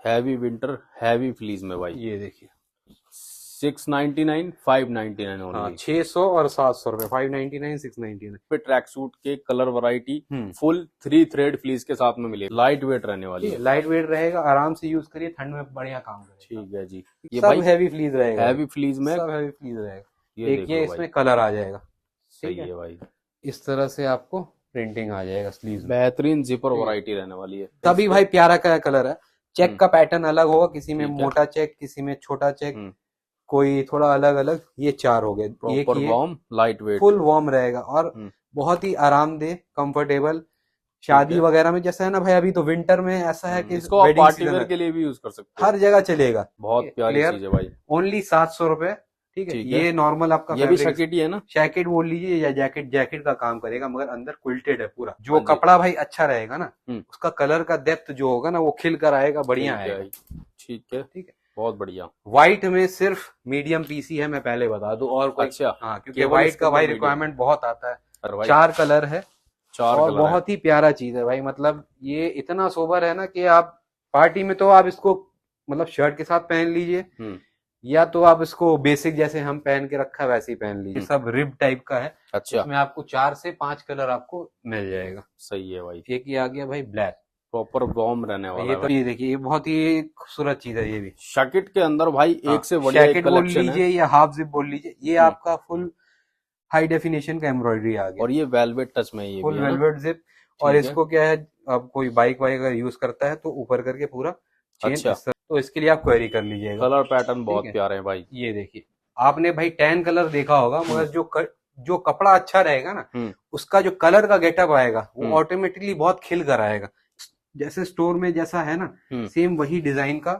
Heavy winter heavy fleas में भाई, ये देखिए 699 599 हाँ ओनली। 600 और 700 रुपए, 599 699 पे ट्रैक सूट के colour variety full 3 thread fleas के साथ में मिलेगी, लाइट वेट रहने वाली है। लाइट वेट रहेगा, आराम से यूज करिए, ठंड में बढ़िया काम करेगा। ठीक है जी, ये सब भाई हैवी फ्लीज रहेगा, हैवी फ्लीज में, सब हैवी फ्लीज रहेगा। ये एक देख ये लो इसमें भाई, कलर आ जाएगा, सही है भाई, इस तरह से आपको प्रिंटिंग आ जाएगा स्लीव में। बेहतरीन जिपर वैरायटी रहने वाली है। तभी भाई प्यारा का कलर है। चेक का पैटर्न अलग होगा, किसी में ठीक है। मोटा चेक, किसी में छोटा चेक, कोई थोड़ा अलग अलग। ये 4 हो गए। Proper warm light weight, full warm रहेगा और बहुत ही आरामदेह कंफर्टेबल। शादी वगैरह में जैसा है ना भाई, अभी तो विंटर में ऐसा है कि इसको आप पार्टी वेयर के लिए भी यूज कर सकते हो, हर जगह चलेगा। बहुत प्यारी चीज है भाई। ओनली 700 रुपए, ठीक है। ये नॉर्मल आपका ये भी जैकेट ही है ना, जैकेट बोल लीजिए या जैकेट का काम करेगा, मगर अंदर क्विल्टेड है पूरा। जो कपड़ा भाई अच्छा रहेगा ना, उसका कलर का डेप्थ जो होगा ना, वो खिल कर आएगा, बढ़िया आएगा। ठीक है, बहुत बढ़िया। व्हाइट में सिर्फ मीडियम पीसी है, मैं पहले बता दूं, और कोई हाँ, क्योंकि व्हाइट का भाई रिक्वायरमेंट बहुत आता है। 4 कलर है, और बहुत ही प्यारा चीज है भाई। मतलब ये इतना सोबर है ना कि आप पार्टी में तो आप इसको मतलब शर्ट के साथ पहन लीजिए, या तो आप इसको बेसिक जैसे हम पहन के रखा है वैसे ही पहन लीजिए। सब रिब टाइप का है। अच्छा, इसमें आपको 4 से 5 कलर आपको मिल जाएगा। सही है भाई। एक ये आ गया भाई ब्लैक, प्रॉपर वार्म रहने वाला है। ये देखिए, ये बहुत ही खूबसूरत चीज है। ये भी जैकेट के अंदर भाई एक से बढ़िया एक बोल लीजिए या हाफ जिप बोल लीजिए, ये आपका फुल हाई डेफिनेशन का एम्ब्रॉयडरी आ गया, और ये वेलवेट टच में, ये फुल वेलवेट जिप। और इसको क्या है, अब कोई बाइक वाइक अगर यूज करता है तो ऊपर करके पूरा चेन, तो इसके लिए आप क्वेरी कर लीजिएगा। कलर पैटर्न बहुत प्यारे हैं भाई। ये देखिए, आपने भाई टैन कलर देखा होगा, मगर जो कपड़ा अच्छा रहेगा ना, उसका जो कलर का गेटअप आएगा वो ऑटोमेटिकली बहुत खिल कर आएगा। जैसे स्टोर में जैसा है ना, सेम वही डिजाइन का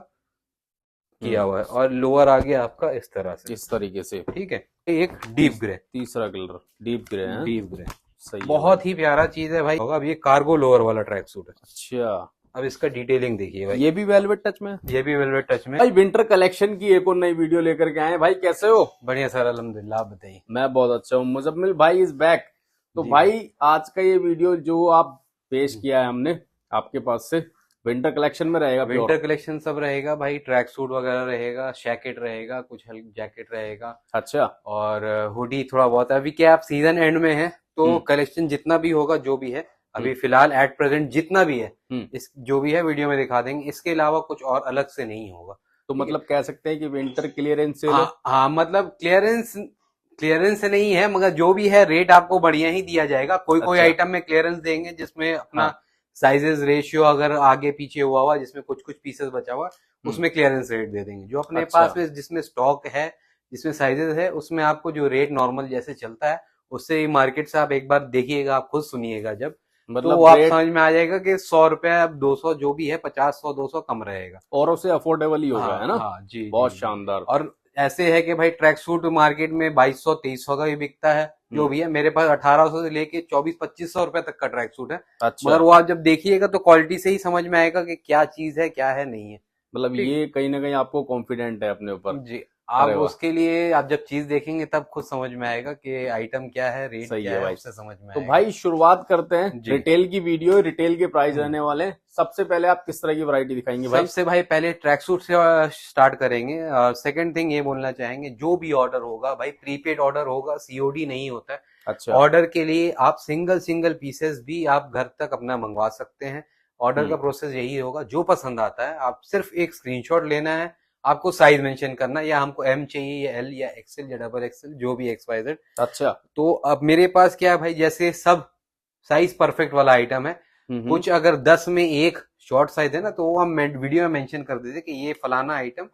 किया हुआ है। और लोअर आ गया आपका इस तरह से, इस तरीके से, ठीक है। एक डीप ग्रे, तीसरा कलर डीप ग्रे है, डीप ग्रे सही, बहुत ही प्यारा चीज है भाई। अब ये कार्गो लोअर वाला ट्रैक सूट है। अच्छा, अब इसका डिटेलिंग देखिए भाई, ये भी वेलवेट टच में, ये भी वेलवेट टच में भाई। विंटर कलेक्शन की एक और नई वीडियो लेकर के आए भाई, कैसे हो? बढ़िया सर, अल्हम्दुलिल्लाह, आप बताइए। मैं बहुत अच्छा हूँ। मुजम्मिल भाई इज बैक। तो भाई आज का ये वीडियो जो आप पेश किया है हमने आपके पास से, विंटर कलेक्शन में रहेगा? विंटर कलेक्शन सब रहेगा भाई, ट्रैक सूट वगैरह रहेगा, जैकेट रहेगा, कुछ जैकेट रहेगा। अच्छा, और हुडी थोड़ा बहुत है। अभी क्या आप सीजन एंड में है, तो कलेक्शन जितना भी होगा, जो भी है अभी फिलहाल एट प्रेजेंट जितना भी है, इस जो भी है वीडियो में दिखा देंगे। इसके अलावा कुछ और अलग से नहीं होगा। तो मतलब कह सकते हैं कि विंटर क्लियरेंस सेल है। हाँ, मतलब क्लियरेंस नहीं है, मगर जो भी है रेट आपको बढ़िया ही दिया जाएगा। कोई आइटम में क्लियरेंस देंगे जिसमें अपना साइजेस रेशियो अगर आगे पीछे हुआ जिसमें कुछ पीसेस बचा हुआ, उसमें क्लियरेंस रेट दे देंगे। जो अपने पास में जिसमें स्टॉक है, जिसमें साइजेस है, उसमें आपको जो रेट नॉर्मल जैसे चलता है, उससे मार्केट से आप एक बार देखिएगा, आप खुद सुनिएगा जब, मतलब तो आप समझ में आ जाएगा कि 100 रुपए, अब 200 जो भी है, 50 100 200 कम रहेगा, और उससे अफोर्डेबल ही होगा, है ना? जी, बहुत शानदार। और ऐसे है कि भाई ट्रैक सूट मार्केट में 2200 2300 का भी बिकता है, जो भी है। मेरे पास 1800 से लेके 2400-2500 रुपए तक का ट्रैक सूट है। मगर वो आप जब देखिएगा तो क्वालिटी से ही समझ में आएगा कि क्या चीज है, क्या है, नहीं है। मतलब ये कहीं ना कहीं आपको कॉन्फिडेंट है अपने ऊपर जी। आप उसके लिए आप जब चीज देखेंगे तब खुद समझ में आएगा कि आइटम क्या है, रेट क्या है, उससे समझ में तो भाई शुरुआत करते हैं रिटेल की वीडियो। रिटेल के प्राइस रहने वाले हैं। सबसे पहले आप किस तरह की वैरायटी दिखाएंगे भाई? सबसे भाई पहले ट्रैक सूट से स्टार्ट करेंगे। सेकंड थिंग ये बोलना चाहेंगे, जो भी ऑर्डर होगा भाई, प्रीपेड ऑर्डर होगा, सीओडी नहीं होता है। अच्छा, ऑर्डर के लिए आप सिंगल पीसेस भी आप घर तक अपना मंगवा सकते हैं। ऑर्डर का प्रोसेस यही होगा, जो पसंद आता है आप सिर्फ एक स्क्रीनशॉट लेना है, आपको साइज मेंशन करना, या हमको एम चाहिए या एल या एक्सएल या डबल एक्सएल, जो भी XYZ। अच्छा, तो अब मेरे पास क्या है भाई, जैसे सब साइज परफेक्ट वाला आइटम है। कुछ अगर 10 में एक शॉर्ट साइज है ना, तो वो हम वीडियो में मेंशन कर देते कि ये फलाना आइटम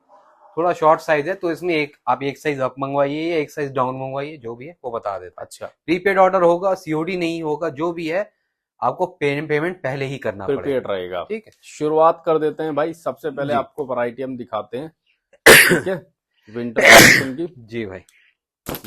थोड़ा शॉर्ट साइज है, तो इसमें एक साइज अप मंगवाइए या एक साइज डाउन मंगवाइए, जो भी है वो बता देता। अच्छा, प्रीपेड ऑर्डर होगा, सीओडी नहीं होगा, जो भी है आपको पेमेंट पहले ही करना प्रीपेड रहेगा। ठीक है, शुरुआत कर देते हैं भाई। सबसे पहले आपको वैरायटी हम दिखाते हैं, ठीक है, विंटर कलेक्शन की। जी भाई,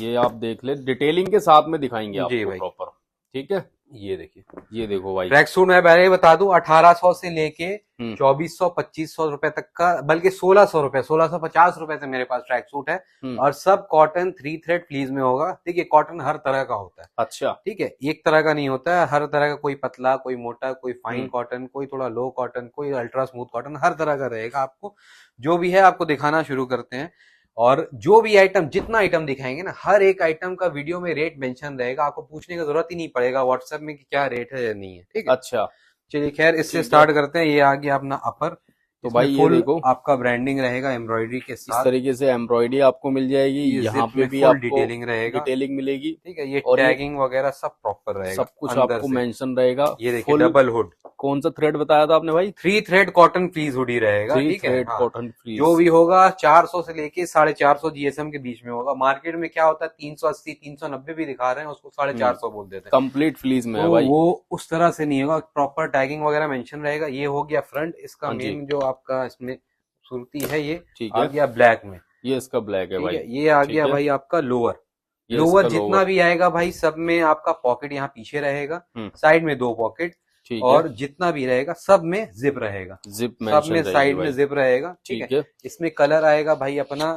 ये आप देख ले, डिटेलिंग के साथ में दिखाएंगे आपको प्रॉपर, ठीक है। ये देखिए, ये देखो भाई, ट्रैक सूट मैं पहले ही बता दूं 1800 से लेके 2400 2500 रुपए तक का, बल्कि 1600 रुपए 1650 रुपए से मेरे पास ट्रैक सूट है। और सब कॉटन 3 थ्रेड फ्लीज में होगा। देखिए कॉटन हर तरह का होता है। अच्छा, ठीक है, एक तरह का नहीं होता है, हर तरह का, कोई पतला, कोई मोटा, कोई फाइन कॉटन, कोई थोड़ा लो कॉटन, कोई अल्ट्रा स्मूथ कॉटन, हर तरह का रहेगा। आपको जो भी है आपको दिखाना शुरू करते हैं। और जो भी आइटम, जितना आइटम दिखाएंगे ना, हर एक आइटम का वीडियो में रेट मेंशन रहेगा, आपको पूछने की जरूरत ही नहीं पड़ेगा व्हाट्सएप में कि क्या रेट है या नहीं है। ठीक है, अच्छा, चलिए खैर इससे स्टार्ट करते हैं। ये आ गया अपना अपर, तो भाई ये देखो आपका ब्रांडिंग रहेगा एम्ब्रॉयडरी के साथ। इस तरीके से एम्ब्रॉयडरी आपको मिल जाएगी, यहाँ पे भी आपको डिटेलिंग रहेगा, डिटेलिंग मिलेगी। ठीक है, ये टैगिंग वगैरह सब प्रॉपर रहेगा, सब कुछ आपको मेंशन रहेगा। ये देखिए डबल हुड, कौन सा थ्रेड बताया था आपने भाई? 3 थ्रेड कॉटन फ्लीज हुडी रहेगा। 3 थ्रेड कॉटन फ्लीज, जो भी होगा 400 से लेके 450 जीएसएम के बीच में होगा। मार्केट में क्या होता है 380 390 भी दिखा रहे हैं, उसको 450 बोल देते हैं। कंप्लीट फ्लीज में है भाई, वो उस तरह से नहीं होगा, प्रॉपर टैगिंग वगैरह मेंशन रहेगा। ये हो गया फ्रंट, इसका मेन जो आपका इसमें खूबसूरती है, ये आ गया ब्लैक में, ये इसका ब्लैक है भाई। ये आ गया भाई आपका लोअर जितना भी आएगा भाई, सब में आपका पॉकेट यहाँ पीछे रहेगा, साइड में 2 पॉकेट, और जितना भी रहेगा सब में जिप रहेगा, जिप सब में साइड में जिप रहेगा। ठीक है, इसमें कलर आएगा भाई अपना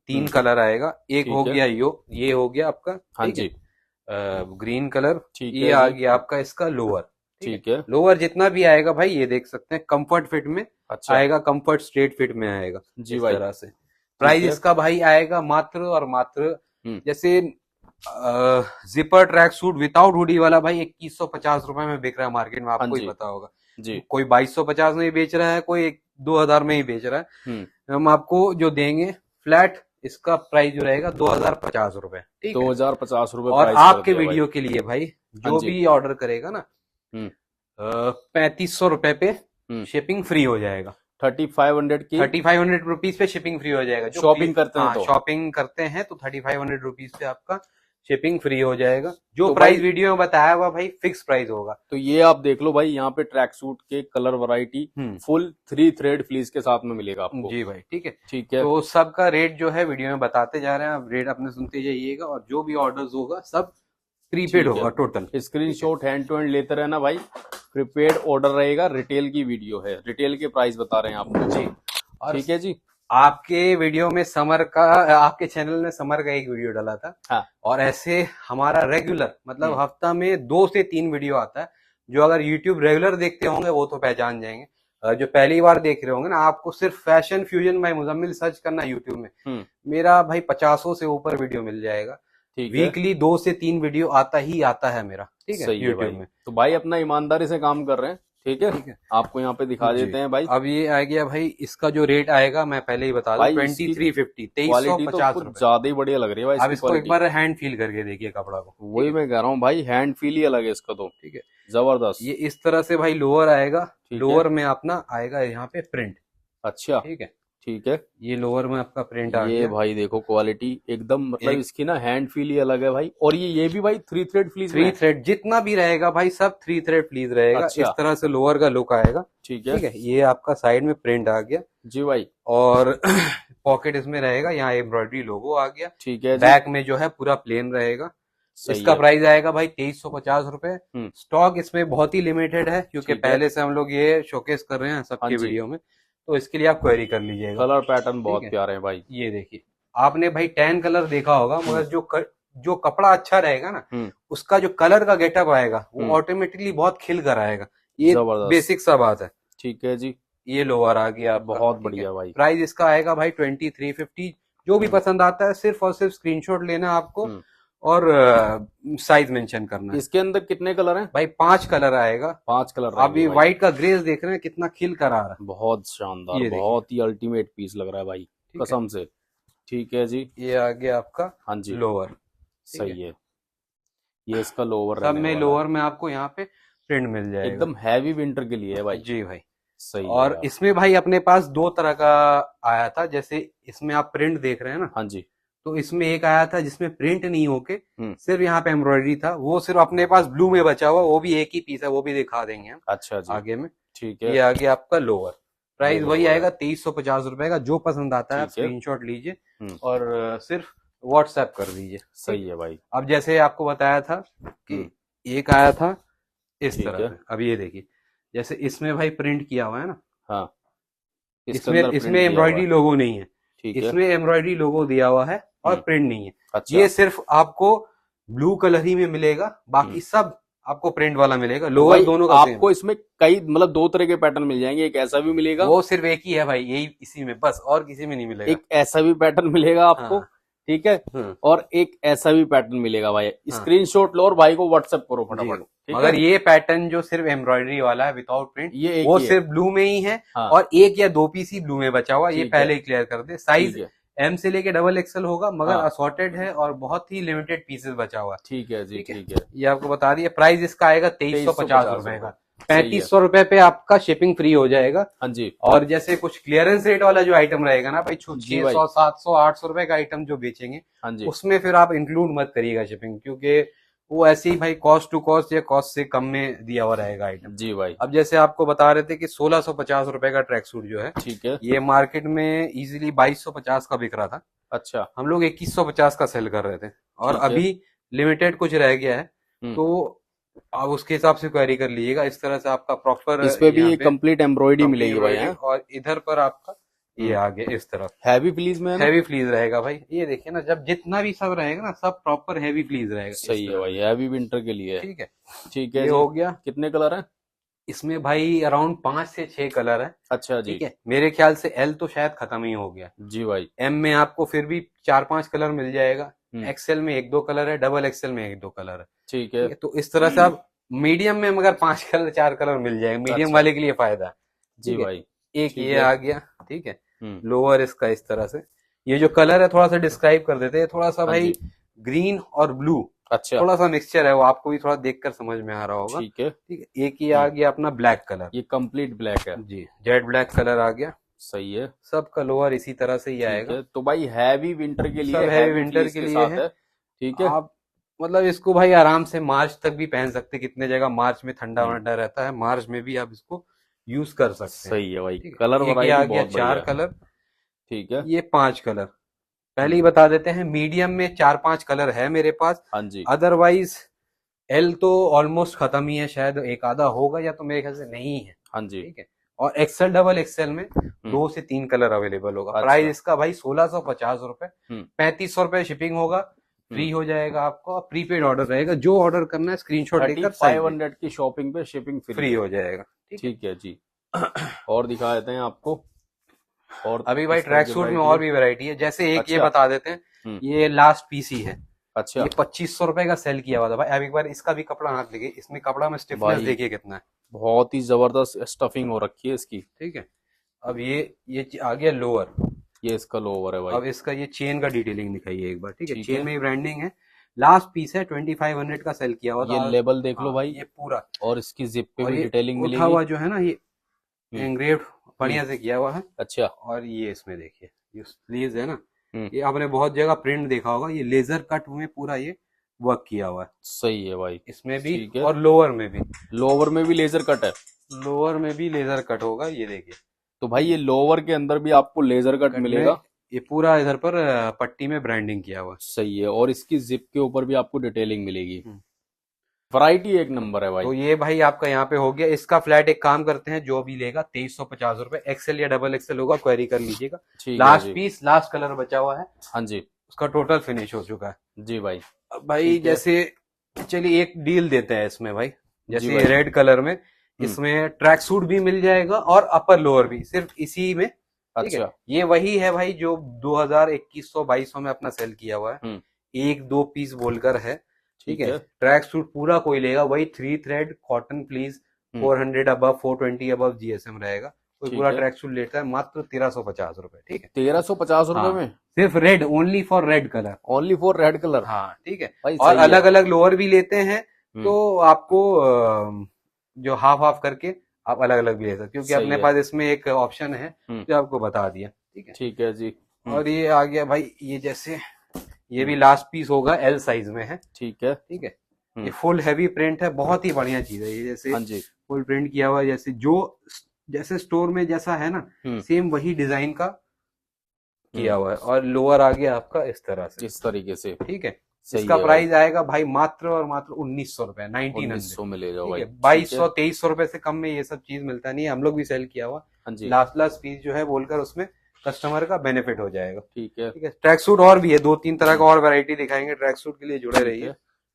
3 कलर आएगा। एक हो गया ये हो गया आपका, हाँ जी, ग्रीन कलर। ये आ गया आपका इसका लोअर। ठीक है, लोअर जितना भी आएगा भाई, ये देख सकते हैं कंफर्ट फिट में आएगा, कंफर्ट स्ट्रेट फिट में आएगा जी भाई। तरह से प्राइस इसका भाई आएगा मात्र और मात्र, जैसे zipper track suit without hoodie वाला भाई 2150 रुपए में बिक रहा है मार्केट में, आपको ही पता होगा जी। कोई 2250 में ही बेच रहा है, कोई 2000 में ही बेच रहा है। हम आपको जो देंगे फ्लैट, इसका प्राइस जो रहेगा 2050 रुपए, 2050 रुपए। और आपके वीडियो के लिए भाई जो भी ऑर्डर करेगा ना 3500 रुपए पे शिपिंग फ्री हो जाएगा। 3500 रुपीज पे शिपिंग फ्री हो जाएगा। शॉपिंग करते हैं, शॉपिंग करते हैं तो 3500 रुपीज पे आपका शिपिंग फ्री हो जाएगा। जो प्राइस वीडियो में बताया हुआ भाई फिक्स प्राइस होगा। तो ये आप देख लो भाई, यहाँ पे ट्रैक सूट के colour variety full 3 thread fleece के साथ में मिलेगा आपको जी भाई। ठीक है, ठीक है। तो सबका रेट जो है वीडियो में बताते जा रहे हैं, आप रेट अपने सुनते जाइएगा। और जो भी ऑर्डर्स होगा सब प्रीपेड होगा total. Screenshot hand to hand लेते रहना भाई, प्रीपेड ऑर्डर रहेगा। रिटेल की वीडियो है, रिटेल के प्राइस बता रहे हैं आपको जी। ठीक है जी। आपके वीडियो में समर का, आपके चैनल ने समर का एक वीडियो डाला था। हाँ। और ऐसे हमारा रेगुलर, मतलब हफ्ता में 2 से 3 वीडियो आता है। जो अगर यूट्यूब रेगुलर देखते होंगे वो तो पहचान जाएंगे। जो पहली बार देख रहे होंगे ना, आपको सिर्फ fashion fusion by Muzammil search करना यूट्यूब में, मेरा भाई 50 से ऊपर वीडियो मिल जाएगा। वीकली 2 से 3 वीडियो आता ही आता है मेरा। ठीक है, यूट्यूब में। तो भाई अपना ईमानदारी से काम कर रहे हैं। ठीक है, आपको यहाँ पे दिखा देते हैं भाई। अब ये आ गया भाई, इसका जो रेट आएगा मैं पहले ही बता दूं, 2350, 2350 रुपए। ज्यादा ही बढ़िया लग रही है भाई। अब इसको एक बार हैंड फील करके देखिए कपड़ा को। वही मैं कह रहा हूँ भाई, हैंड फील ही अलग है इसका तो। ठीक है, जबरदस्त। ये इस तरह से भाई लोअर आएगा। लोअर में अपना आएगा यहाँ पे प्रिंट। अच्छा, ठीक है, ठीक है। ये लोअर में आपका प्रिंट आ गया। ये भाई देखो क्वालिटी एकदम, मतलब इसकी ना हैंड फील ही अलग है भाई। और ये भी भाई 3 थ्रेड फ्लीज, 3 थ्रेड जितना भी रहेगा भाई सब 3 थ्रेड फ्लीज रहेगा। अच्छा। इस तरह से लोअर का लुक आएगा। ठीक है, ये आपका साइड में प्रिंट आ गया जी भाई। और पॉकेट इसमें रहेगा, यहाँ एम्ब्रॉयडरी लोगो आ गया। ठीक है, बैक में जो है पूरा प्लेन रहेगा। इसका प्राइस आएगा भाई 2350 रुपए। स्टॉक इसमें बहुत ही लिमिटेड है, क्योंकि पहले से हम लोग ये शोकेस कर रहे हैं सबके वीडियो में, तो इसके लिए आप क्वेरी कर लीजिएगा। कलर पैटर्न बहुत प्यारे हैं भाई। ये देखिए, आपने भाई 10 कलर देखा होगा, मगर जो कपड़ा अच्छा रहेगा ना, उसका जो कलर का गेटअप आएगा वो ऑटोमेटिकली बहुत खिल कर आएगा। ये बेसिक सा बात है। ठीक है जी। ये लोअर आ गया, बहुत बढ़िया भाई। प्राइस इसका आएगा भाई 2350। जो भी पसंद आता है सिर्फ और सिर्फ स्क्रीनशॉट लेना आपको और साइज मेंशन करना है। इसके अंदर कितने कलर हैं भाई? 5 कलर आएगा। 5 कलर। अभी व्हाइट का ग्रेस देख रहे हैं कितना खिल कर आ रहा है, बहुत शानदार, बहुत ही अल्टीमेट पीस लग रहा है भाई, कसम से। ठीक है जी। ये आ गया आपका हाँ जी लोअर। सही है, ये इसका लोअर। सब में लोअर में आपको यहाँ पे प्रिंट मिल जाएगा, एकदम हैवी विंटर के लिए है भाई जी भाई। सही। और इसमें भाई अपने पास 2 तरह का आया था, जैसे इसमें आप प्रिंट देख रहे हैं ना। हाँ जी। तो इसमें एक आया था जिसमें प्रिंट नहीं होके सिर्फ यहाँ पे एम्ब्रॉयडरी था, वो सिर्फ अपने पास ब्लू में बचा हुआ, वो भी एक ही पीस है, वो भी दिखा देंगे हम। अच्छा जी, आगे में। ठीक है, ये आ गया आपका लोअर। प्राइस वही आएगा 2350 रुपए का। जो पसंद आता है आप स्क्रीनशॉट लीजिए और सिर्फ व्हाट्सएप कर दीजिए। सही है भाई। अब जैसे आपको बताया था कि एक आया था इस ठीक तरह है। से। अब ये देखिए, जैसे इसमें भाई प्रिंट किया हुआ है ना, हाँ, इसके इसमें अंदर इसमें प्रिंट दिया हुआ एम्ब्रॉयडरी है। लोगो नहीं है, ठीक है। इसमें एम्ब्रॉयडरी लोगो दिया हुआ है और प्रिंट नहीं है। अच्छा। ये सिर्फ आपको ब्लू कलर ही में मिलेगा, बाकी सब आपको प्रिंट वाला मिलेगा। तो लोअर भाई दोनों का सेम आपको इसमें कई मतलब दो तरह के पैटर्न मिल जाएंगे, एक ऐसा भी है, मिलेगा, वो सिर्फ एक ही है भाई, यही इसी में, बस और किसी में नहीं मिलेगा। एक ऐसा भी पैटर्न मिलेगा आपको, हाँ। ठीक है, और एक ऐसा भी पैटर्न मिलेगा भाई। स्क्रीनशॉट लो और भाई को व्हाट्सएप करो जी। फटाफट, ठीक मगर है। ये पैटर्न जो सिर्फ एम्ब्रॉयडरी वाला है विदाउट प्रिंट, ये एक वो ही है। सिर्फ ब्लू में ही है। हाँ। और एक या दो पीस ही ब्लू में बचा हुआ, ये ठीक है। पहले ही क्लियर कर दे। साइज ठीक है। एम से लेके डबल एक्सएल होगा, मगर हाँ। असॉर्टेड है और बहुत ही लिमिटेड पीसेस बचा हुआ है। ठीक है जी, ठीक है। ठीक है। ये आपको बता दिया। प्राइस इसका आएगा 2350 रुपए का। सही है। 3500 रुपए पे आपका शिपिंग फ्री हो जाएगा। हाँ जी। और जैसे कुछ क्लियरेंस रेट वाला जो आइटम रहेगा ना भाई, जी भाई। 600 700 800 रुपए का आइटम जो बेचेंगे, हाँ जी। उसमें फिर आप इंक्लूड मत करिएगा शिपिंग, क्योंकि वो ऐसे ही भाई कॉस्ट टू कॉस्ट या कॉस्ट से कम में दिया हुआ रहेगा आइटम। जी भाई। अब जैसे आपको बता रहे थे कि 1650 रुपए का ट्रैक सूट जो है, ठीक है। ये मार्केट में इजीली 2250 का बिक रहा था। अच्छा। हम लोग 2150 का सेल कर रहे थे, और ठीक है। अभी लिमिटेड कुछ रह गया है, तो आप उसके हिसाब से क्वेरी कर लीजिएगा। इस तरह से आपका प्रॉपर इस पे भी कंप्लीट एम्ब्रॉयडरी मिलेगी भाई। हैं? और इधर पर आपका ये आगे इस तरफ हैवी फ्लीज में है ना? हैवी फ्लीज रहेगा भाई। ये देखिए ना, जब जितना भी सब रहेगा ना, सब प्रॉपर हैवी फ्लीज रहेगा। सही है भाई, हैवी विंटर के लिए। ठीक है। ठीक है ये जी। हो गया। कितने कलर हैं इसमें भाई अराउंड 5 से 6 कलर है। अच्छा जी। ठीक है। मेरे ख्याल से एल तो शायद खत्म ही हो गया। जी भाई। एम में आपको फिर भी 4-5 कलर मिल जाएगा। एक्सएल में 1-2 कलर है, डबल एक्सएल में 1-2 कलर है। ठीक है। तो इस तरह से आप मीडियम में मगर 5 कलर 4 कलर मिल जाएगा, मीडियम वाले के लिए फायदा है। जी भाई। एक ये आ गया। ठीक है। लोअर इसका इस तरह से। ये जो कलर है थोड़ा सा डिस्क्राइब कर देते हैं। थोड़ा सा भाई ग्रीन और ब्लू, अच्छा, थोड़ा सा मिक्सचर है, वो आपको भी थोड़ा देखकर समझ में आ रहा होगा। ठीक है। ठीक है। एक ये आ गया अपना ब्लैक कलर, ये कंप्लीट ब्लैक है जी, जेड ब्लैक कलर आ गया। सही है। सबका लोअर इसी तरह से ही आएगा। तो भाई हैवी विंटर के लिए, सब हैवी विंटर के लिए है। ठीक है। आप मतलब इसको भाई आराम से मार्च तक भी पहन सकते। कितने जगह मार्च में ठंडा वंडा रहता है, मार्च में भी आप इसको यूज कर सकते हैं। सही है भाई। कलर वैरायटी आ गया बहुत 4 बढ़िया है। कलर। ठीक है। ये 5 कलर पहले ही बता देते हैं। मीडियम में 4-5 कलर है मेरे पास। हाँ जी। अदरवाइज एल तो ऑलमोस्ट खत्म ही है, शायद एक आधा होगा, या तो मेरे ख्याल से नहीं है। हाँ जी। ठीक है। और एक्सएल डबल एक्सएल में 2 से 3 कलर अवेलेबल होगा। प्राइस इसका भाई 1650 रुपए। 3500 रुपए शिपिंग होगा, फ्री हो जाएगा आपको। प्रीपेड ऑर्डर रहेगा, जो ऑर्डर करना है स्क्रीनशॉट लेकर 500 की शॉपिंग पे शिपिंग फ्री हो जाएगा। ठीक है जी। और दिखा देते हैं आपको। और अभी भाई ट्रैक सूट में और भी वैरायटी है। जैसे एक ये बता देते हैं, ये लास्ट पीस ही है। अच्छा। ये 2500 रुपए का सेल किया हुआ था भाई। अब एक बार इसका भी कपड़ा हाथ लगे, इसमें कपड़ा में स्टिफनेस देखिए कितना है, बहुत ही जबरदस्त स्टफिंग हो रखी है इसकी। ठीक है। अब ये आ गया लोअर, ये इसका लोअर है भाई। अब इसका ये चेन का डिटेलिंग दिखाइए एक बार। ठीक है। चेन में ही ब्रांडिंग है। लास्ट पीस है, 2500 का सेल किया हुआ था। ये लेबल देख लो भाई, ये पूरा, और इसकी जिप पे भी डिटेलिंग मिलेगी। उठा हुआ जो है ना, ये एंग्रेव्ड बढ़िया से किया हुआ है। अच्छा। और ये इसमें देखिए, ये स्लीव्स है ना, ये आपने बहुत जगह प्रिंट देखा होगा, ये लेजर कट में पूरा ये वर्क किया हुआ है। सही है भाई। इसमें भी और लोअर में भी। लोअर में भी लेजर कट है। लोअर में भी लेजर कट होगा, ये देखिए। तो भाई ये लोअर के अंदर भी आपको लेजर कट मिलेगा। ये पूरा इधर पर पट्टी में ब्रांडिंग किया हुआ। सही है। और इसकी जिप के ऊपर भी आपको डिटेलिंग मिलेगी। वैरायटी एक नंबर है भाई। तो ये भाई आपका यहाँ पे हो गया। इसका फ्लैट एक काम करते हैं, जो भी लेगा 2350 रुपए। एक्सएल या डबल एक्सएल होगा, क्वेरी कर लीजिएगा। लास्ट पीस, लास्ट कलर बचा हुआ है। हाँ जी। उसका टोटल फिनिश हो चुका है। जी भाई। अब भाई जैसे चलिए एक डील देते हैं इसमें भाई। जैसे रेड कलर में इसमें ट्रैक सूट भी मिल जाएगा और अपर लोअर भी, सिर्फ इसी में। अच्छा। ये वही है भाई जो 2021-2200 में अपना सेल किया हुआ है। 1-2 पीस बोलकर है। ठीक है। ट्रैक सूट पूरा कोई लेगा, वही 3 thread cotton please, 400 above, 420 above GSM रहेगा। कोई पूरा ट्रैक सूट लेता है मात्र 1350 रुपए। ठीक है। 1350 रुपए में सिर्फ red, only for red colour, only for red colour. हाँ ठीक है। और अलग अलग लोअर भी लेते हैं, तो आपको जो हाफ हाफ करके आप अलग अलग भी ले सकते, क्योंकि अपने पास इसमें एक ऑप्शन है जो आपको बता दिया। ठीक है। ठीक है जी। और ये आ गया भाई, ये जैसे ये भी लास्ट पीस होगा, एल साइज में है। ठीक है। ठीक है। ये फुल हैवी प्रिंट है, बहुत ही बढ़िया चीज है ये। जैसे हाँ जी, फुल प्रिंट किया हुआ है, जैसे स्टोर में जैसा है ना, सेम वही डिजाइन का किया हुआ है। और लोअर आ गया आपका इस तरह से, इस तरीके से। ठीक है। सही इसका है प्राइस आएगा भाई मात्र और मात्र 1900 रुपए, 1900 1900 में ले जाओ भाई। 2200 2300 रुपए से कम में ये सब चीज मिलता नहीं है। हम लोग भी सेल किया हुआ, हाँ जी, लास्ट पीस जो है बोलकर उसमें कस्टमर का बेनिफिट हो जाएगा। ठीक है। ठीक है, ट्रैक सूट और भी है, 2-3 तरह का और वैरायटी दिखाएंगे, ट्रैक सूट के लिए जुड़े रहिए।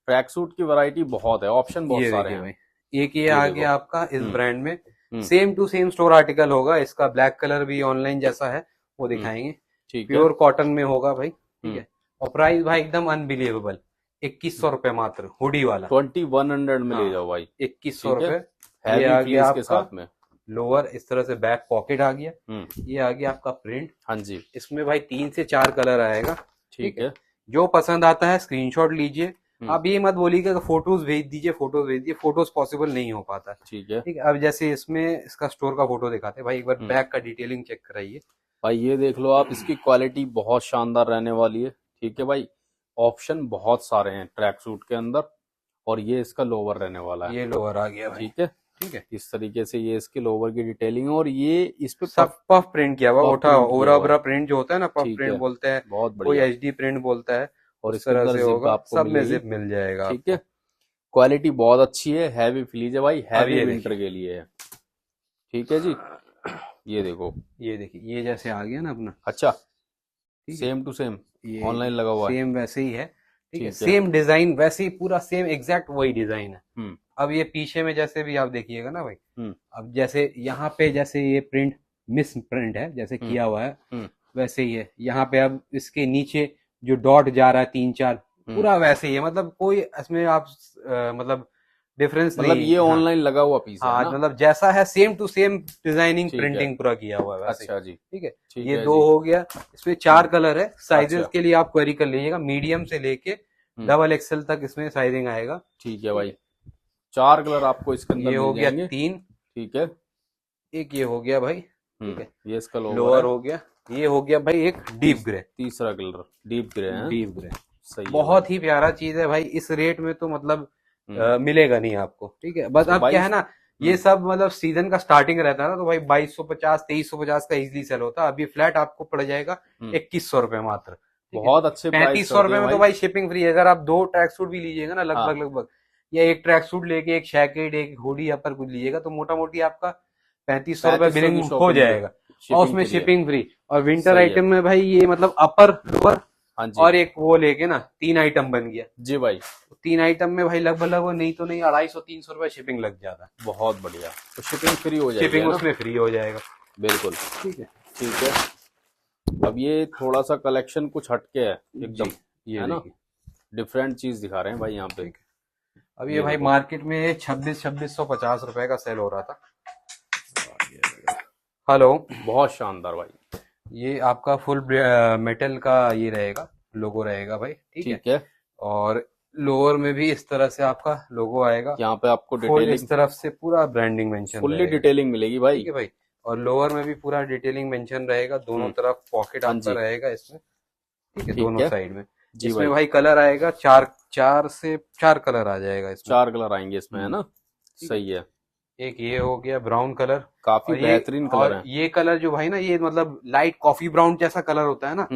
ट्रैक सूट की वैरायटी बहुत है, ऑप्शन बहुत ये सारे देखिए हैं भाई, एक ये आ गया आपका इस ब्रांड में, हम्म, same to same store article होगा, इसका ब्लैक कलर भी ऑनलाइन जैसा है वो दिखाएंगे, ठीक है। प्योर कॉटन में होगा भाई। ठीक है, और प्राइस भाई एकदम अनबिलीवेबल, 2100 रुपए मात्र, हुडी वाला 2100 में ले हाँ, जाओ भाई, 2100 ठीक है। रुपए। ये आ हैवी गया फ्लीस के आपका साथ में, लोअर, इस तरह से बैक पॉकेट आ गया। ये आ गया आपका प्रिंट, हाँ जी, इसमें भाई 3 से 4 कलर आएगा। ठीक है। जो पसंद आता है स्क्रीनशॉट लीजिए, आप ये मत बोलिएगा कि फोटोज भेज दीजिए, फोटोज भेज दीजिए, फोटोज पॉसिबल नहीं हो पाता। ठीक है। ठीक है, अब जैसे इसमें इसका स्टोर का फोटो दिखाते हैं भाई, एक बार बैक का डिटेलिंग चेक कराइए भाई, ये देख लो आप, इसकी क्वालिटी बहुत शानदार रहने वाली है, ठीक है भाई। ऑप्शन बहुत सारे हैं ट्रैक सूट के अंदर, और ये इसका लोवर रहने वाला है, ये लोअर आ गया भाई। ठीक है। ठीक है, इस तरीके से ये इसके लोवर की डिटेलिंग है, और ये इस पे सब पफ प्रिंट किया हुआ, puff ओठा print किया ओरा हुआ ओरा प्रिंट जो होता है ना, पफ ठीक प्रिंट है, बोलते हैं, बहुत कोई बढ़िया। एचडी प्रिंट बोलता है, और इस इसके तरह अंदर से जिप होगा, आपको सब में मिलेगी, जिप मिल जाएगा ठीक है। क्वालिटी बहुत अच्छी है, हैवी फ्लीज है भाई, हैवी ये विंटर के लिए है, ठीक है जी। ये देखो, ये देखिए, ये जैसे आ गया ना अपना, अच्छा, ठीक है, सेम टू सेम ये ऑनलाइन लगा हुआ है, सेम वैसे ही है। ठीक है, ठीक है। सेम डिजाइन वैसे ही, पूरा सेम एग्जैक्ट वही डिजाइन है। हम्म, अब ये पीछे में जैसे भी आप देखिएगा ना भाई, हम्म, अब जैसे यहाँ पे जैसे ये प्रिंट मिस प्रिंट है जैसे किया हुआ है, वैसे ही है यहाँ पे। अब इसके नीचे जो डॉट जा रहा है 3-4, पूरा वैसे ही है, मतलब कोई इसमें आप मतलब डिफरेंस मतलब नहीं। ये ऑनलाइन लगा हुआ पीस है हाँ, ना? मतलब जैसा है सेम टू सेम डिजाइनिंग ठीक है। प्रिंटिंग पूरा किया हुआ है वैसे। अच्छा जी, ठीक है, ठीक ये है 2 जी। हो गया, इसमें 4 कलर है। साइजेस अच्छा। के लिए आप क्वेरी कर लीजिएगा, मीडियम से लेके डबल एक्सेल तक इसमें साइजिंग आएगा। ठीक है भाई, 4 कलर आपको इसके अंदर ये हो मिल गया जाएंगे, 3, ठीक है। एक ये हो गया भाई, ठीक है, ये इसका लोअर लोअर हो गया, ये हो गया भाई एक डीप ग्रे, तीसरा कलर डीप ग्रे है, डीप ग्रे, सही है बहुत ही प्यारा चीज है भाई। इस रेट में तो मतलब मिलेगा नहीं आपको। ठीक है, बस तो अब भाई क्या है ना, ये सब मतलब सीजन का स्टार्टिंग रहता है ना, तो भाई 2250 2350 का इजीली सेल होता है। अभी फ्लैट आपको पड़ जाएगा 2100 रुपए मात्र, बहुत अच्छे प्राइस 3500 रुपए में तो भाई शिपिंग फ्री है। अगर आप 2 ट्रैक सूट भी लीजिएगा ना हाँ। लगभग, या एक ट्रैक सूट लेके एक जैकेट एक हुडी या पर कुछ लीजिएगा, तो मोटा मोटी आपका 3500 रुपए 3500 की बिलिंग हो shopping जाएगा, और उसमें फ्री है। Shipping free. और विंटर सही है। आइटम में भाई ये मतलब अपर लोअर हाँ जी, और एक वो लेके ना 3 आइटम बन गया। जी भाई, 3 आइटम में भाई लगभग नहीं तो नहीं 250-300 रुपए शिपिंग लग जाता है। बहुत बढ़िया, तो शिपिंग फ्री हो जाएगी, शिपिंग है ना? उसमें फ्री हो जाएगा, बिल्कुल, ठीक है। ठीक है। अब ये थोड़ा सा कलेक्शन कुछ हटके है एकदम, ये है ना? देखिए, डिफरेंट चीज दिखा रहे हैं भाई यहाँ पे। अब ये भाई मार्केट में 2650 रुपए का सेल हो रहा था। हेलो, बहुत शानदार भाई, ये आपका फुल मेटल का ये रहेगा, लोगो रहेगा भाई, ठीक है। और लोअर में भी इस तरह से आपका लोगो आएगा, यहाँ पे आपको फुल डिटेलिंग, इस तरफ से पूरा ब्रांडिंग मेंशन, फुल्ली डिटेलिंग मिलेगी भाई, ठीक है भाई। और लोअर में भी पूरा डिटेलिंग मेंशन रहेगा, दोनों तरफ पॉकेट आपका रहेगा इसमें, ठीक है, दोनों साइड में। इसमें भाई कलर आएगा 4 कलर आ जाएगा इसमें, 4 कलर आएंगे इसमें, है ना? सही है। एक ये हो गया ब्राउन कलर, काफी बेहतरीन कलर है। ये कलर जो भाई ना, ये मतलब लाइट कॉफी ब्राउन जैसा कलर होता है ना,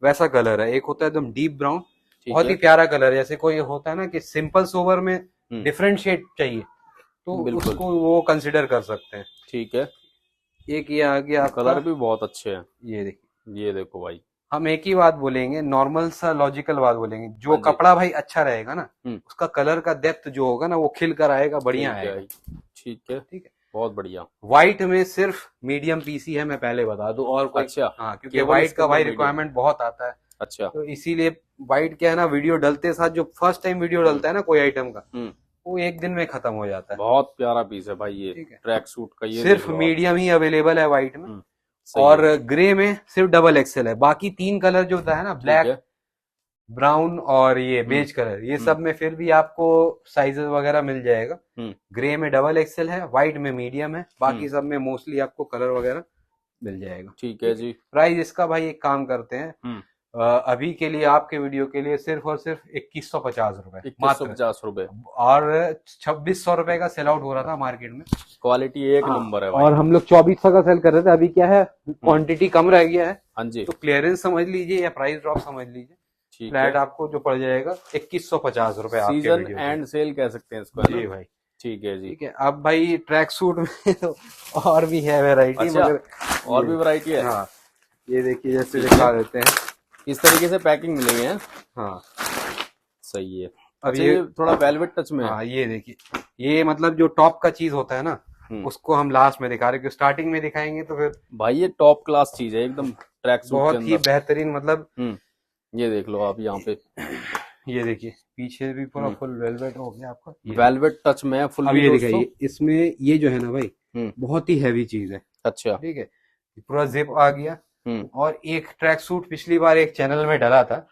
वैसा कलर है। एक होता है एकदम डीप ब्राउन, बहुत ही प्यारा कलर है। जैसे कोई होता है ना कि सिंपल सोबर में डिफरेंट शेड चाहिए, तो उसको वो कंसिडर कर सकते हैं, ठीक है। एक ये आ गया, कलर भी बहुत अच्छे हैं। ये देखिए, ये देखो भाई, हम एक ही बात बोलेंगे, नॉर्मल सा लॉजिकल बात बोलेंगे, जो कपड़ा भाई अच्छा रहेगा ना, उसका कलर का डेप्थ जो होगा ना, वो खिल कर आएगा, बढ़िया आएगा, ठीक है, ठीक है, बहुत बढ़िया। व्हाइट में सिर्फ मीडियम पीसी है, मैं पहले बता दूं, और कोई, अच्छा, हाँ, क्योंकि व्हाइट का भाई रिक्वायरमेंट बहुत आता है। अच्छा, तो इसीलिए व्हाइट क्या है ना, वीडियो डलते साथ जो फर्स्ट टाइम वीडियो डलता है ना कोई आइटम का, वो एक दिन में खत्म हो जाता है। बहुत प्यारा पीस है भाई ये, ट्रैक सूट का। ये सिर्फ मीडियम ही अवेलेबल है व्हाइट में, और ग्रे में सिर्फ डबल एक्सेल है। बाकी 3 कलर जो होता है ना, ब्लैक, ब्राउन और ये बेज कलर, ये सब में फिर भी आपको साइजेस वगैरह मिल जाएगा। ग्रे में डबल एक्सेल है, व्हाइट में मीडियम है, बाकी सब में मोस्टली आपको कलर वगैरह मिल जाएगा, ठीक है जी। प्राइस इसका भाई एक काम करते हैं, अभी के लिए आपके वीडियो के लिए सिर्फ और सिर्फ 2150 रुपए, 2150 रुपए, और 2600 रुपए का सेल आउट हो रहा था मार्केट में। क्वालिटी एक नंबर है भाई। और हम लोग 2400 का सेल कर रहे थे, अभी क्या है क्वांटिटी कम रह गया है, हाँ जी, तो क्लियरेंस समझ लीजिए या प्राइस ड्रॉप समझ लीजिए। ठीक फ्लैट है। आपको जो पड़ जाएगा 2150 रुपए आपके सीजन वीडियो पे। एंड सेल कह सकते हैं इसको, है जी ना? भाई। ठीक है जी। ठीक है, अब भाई ट्रैक सूट में तो और भी है वैरायटी, अच्छा, मगर और भी वैरायटी है? हाँ, ये देखिए जैसे ठीक दिखा है, देते हैं। इस तरीके से पैकिंग मिलेंगे हैं। हाँ, सही है। अब अच्छा, ये थोड़ा वेलवेट टच में है। हाँ ये देखिए, ये मतलब जो टॉप का चीज होता है ना, उसको हम लास्ट में दिखा रहे हैं, क्योंकि स्टार्टिंग में दिखाएंगे तो फिर भाई ये टॉप क्लास चीज है एकदम, ट्रैक सूट के बहुत ही अंदर। बेहतरीन, मतलब ये देख लो आप यहाँ पे, ये देखिए पीछे भी पूरा फुल वेलवेट हो गया आपका, वेलवेट टच में है फुल। अब ये दोस्तों दिखाइए, इसमें ये जो है ना भाई, बहुत ही हैवी चीज है। अच्छा। ठीक है, पूरा जिप आ गया। और एक ट्रैक सूट पिछली बार एक चैनल में डाला था,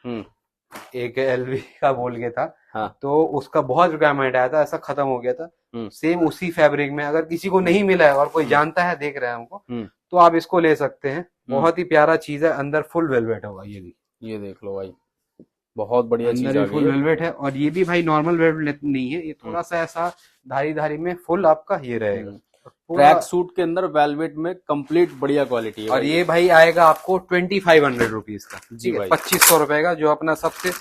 एक एलवी का बोल के था। हाँ। तो उसका बहुत रिक्वायरमेंट आया था, ऐसा खत्म हो गया था। सेम उसी फैब्रिक में, अगर किसी को नहीं मिला है और कोई जानता है, देख रहा है हमको, तो आप इसको ले सकते हैं। बहुत ही प्यारा चीज है, अंदर फुल वेलवेट होगा। ये देख लो भाई, बहुत बढ़िया चीज अंदर आ भी फुल गई है। वेलवेट है, और ये भी भाई नॉर्मल वेलवेट नहीं है, ये थोड़ा सा ऐसा धारी धारी में फुल आपका ये रहेगा। ट्रैक सूट के अंदर वेलवेट में कंप्लीट बढ़िया क्वालिटी है। और ये भाई आएगा आपको 2500 रुपीज का। जी भाई, 2500 रुपए का, जो अपना सबसे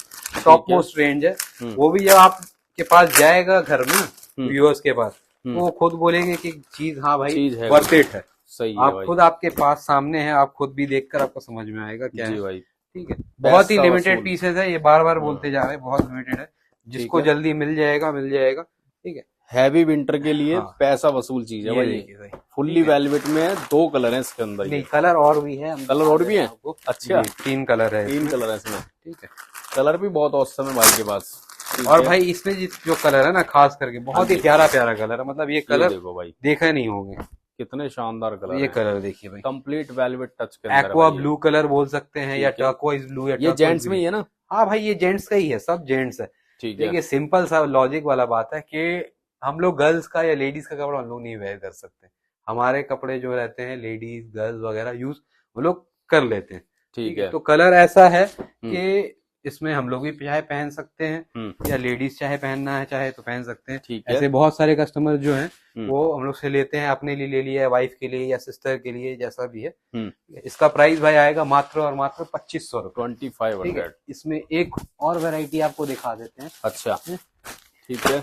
टॉप मोस्ट रेंज है। वो भी जब आपके पास जाएगा घर में व्यूअर्स के पास, तो वो खुद बोलेंगे कि चीज, हाँ भाई चीज है, वर्थ इट है। सही है आप भाई। खुद आपके पास सामने है, आप खुद भी देखकर आपको समझ में आएगा क्या जी है। भाई, ठीक है, बहुत ही पैसा लिमिटेड वसूल। पीसेस है, ये बार बार बोलते जा रहे हैं, बहुत लिमिटेड है। जिसको है। जल्दी मिल जाएगा मिल जाएगा। ठीक है, हैवी विंटर के लिए हाँ। पैसा वसूल चीज है ये भाई। देखिए भाई, फुल्ली वेलवेट में है, 2 कलर हैं इसके अंदर। नहीं कलर और भी है, कलर और भी है? अच्छा, 3 कलर है 3 कलर है इसमें। ठीक है, कलर भी बहुत औसम है भाई के पास। और भाई इसमें जो कलर है ना, खास करके बहुत ही प्यारा प्यारा कलर है, मतलब ये कलर देखो भाई, देखा नहीं होंगे, कितने शानदार कलर ये है। कलर देखिए भाई, कंप्लीट वेलवेट टच के अंदर एक्वा ब्लू कलर बोल सकते हैं, या ठीक है। टर्कोइज ब्लू, या ये जेंट्स में ही है ना? हाँ भाई, ये जेंट्स का ही है, सब जेंट्स है। ठीक ठीक है। है, सिंपल सा लॉजिक वाला बात है कि हम लोग गर्ल्स का या लेडीज का कपड़ा हम लोग नहीं वेयर कर सकते। हमारे कपड़े जो रहते हैं लेडीज गर्ल्स वगैरह यूज वो लोग कर लेते हैं। ठीक है। तो कलर ऐसा है कि इसमें हम लोग भी चाहे पहन सकते हैं, या लेडीज चाहे पहनना है चाहे तो पहन सकते हैं। ठीक है। ऐसे बहुत सारे कस्टमर जो हैं वो हम लोग से लेते हैं, अपने लिए ले लिया, वाइफ के लिए या सिस्टर के लिए, जैसा भी है। इसका प्राइस भाई आएगा मात्र और मात्र 2500 रुपए, 2500। इसमें एक और वैरायटी आपको दिखा देते हैं। अच्छा, ठीक है,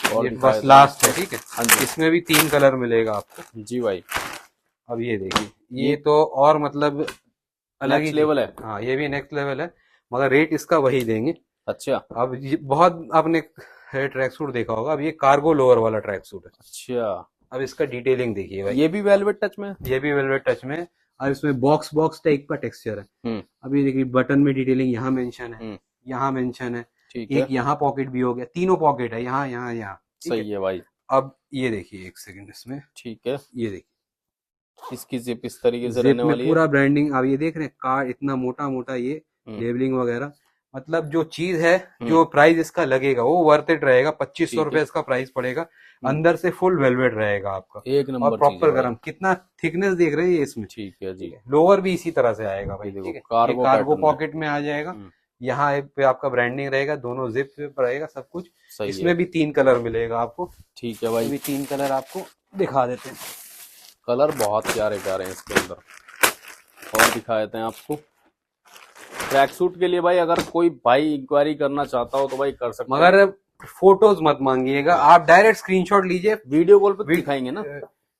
और ये बस लास्ट है। ठीक है, हाँ जी, इसमें भी 3 कलर मिलेगा आपको। जी भाई। अब ये देखिए, ये तो और मतलब अलग ही लेवल है। हाँ, ये भी नेक्स्ट लेवल है, मगर रेट इसका वही देंगे। अच्छा। अब ये बहुत आपने ट्रैक सूट देखा होगा, अब ये कार्गो लोअर वाला ट्रैक सूट है। अच्छा, अब इसका डिटेलिंग देखिए भाई, ये भी वेलवेट टच में? ये भी वेलवेट टच में, और इसमें बॉक्स बॉक्स टाइप का टेक्सचर है। अब ये देखिए, बटन में डिटेलिंग यहाँ मेंशन है, यहाँ मेंशन है, एक यहाँ पॉकेट भी हो गया, तीनों पॉकेट है, यहाँ यहाँ यहाँ। सही है भाई। अब ये देखिए, एक सेकंड इसमें, ठीक है, ये देखिए इसकी जिप इस तरीके से जिप रहने में वाली है। पूरा ब्रांडिंग, अब ये देख रहे हैं कार्ड इतना मोटा मोटा, ये लेबलिंग वगैरह, मतलब जो चीज है, जो प्राइस इसका लगेगा वो वर्थ इट रहेगा। 2500 रुपए इसका प्राइस पड़ेगा। अंदर से फुल वेलवेट रहेगा आपका, एक नंबर, और प्रॉपर गरम। कितना थिकनेस देख रहे हैं इसमें? ठीक है जी। लोअर भी इसी तरह से आएगा भाई। देखो, ठीक है, कार्गो पॉकेट में आ जाएगा, यहाँ पे आपका ब्रांडिंग रहेगा, दोनों जिप पे रहेगा सब कुछ। इसमें भी 3 कलर मिलेगा आपको। ठीक है भाई, 3 कलर आपको दिखा देते हैं। कलर बहुत प्यारे प्यारे हैं इसके अंदर, और दिखा देते हैं आपको। ट्रैक सूट के लिए भाई अगर कोई भाई इंक्वायरी करना चाहता हो तो भाई कर सकते हैं, मगर फोटोज मत मांगिएगा, आप डायरेक्ट स्क्रीनशॉट लीजिए। वीडियो कॉल पे दिखाएंगे ना।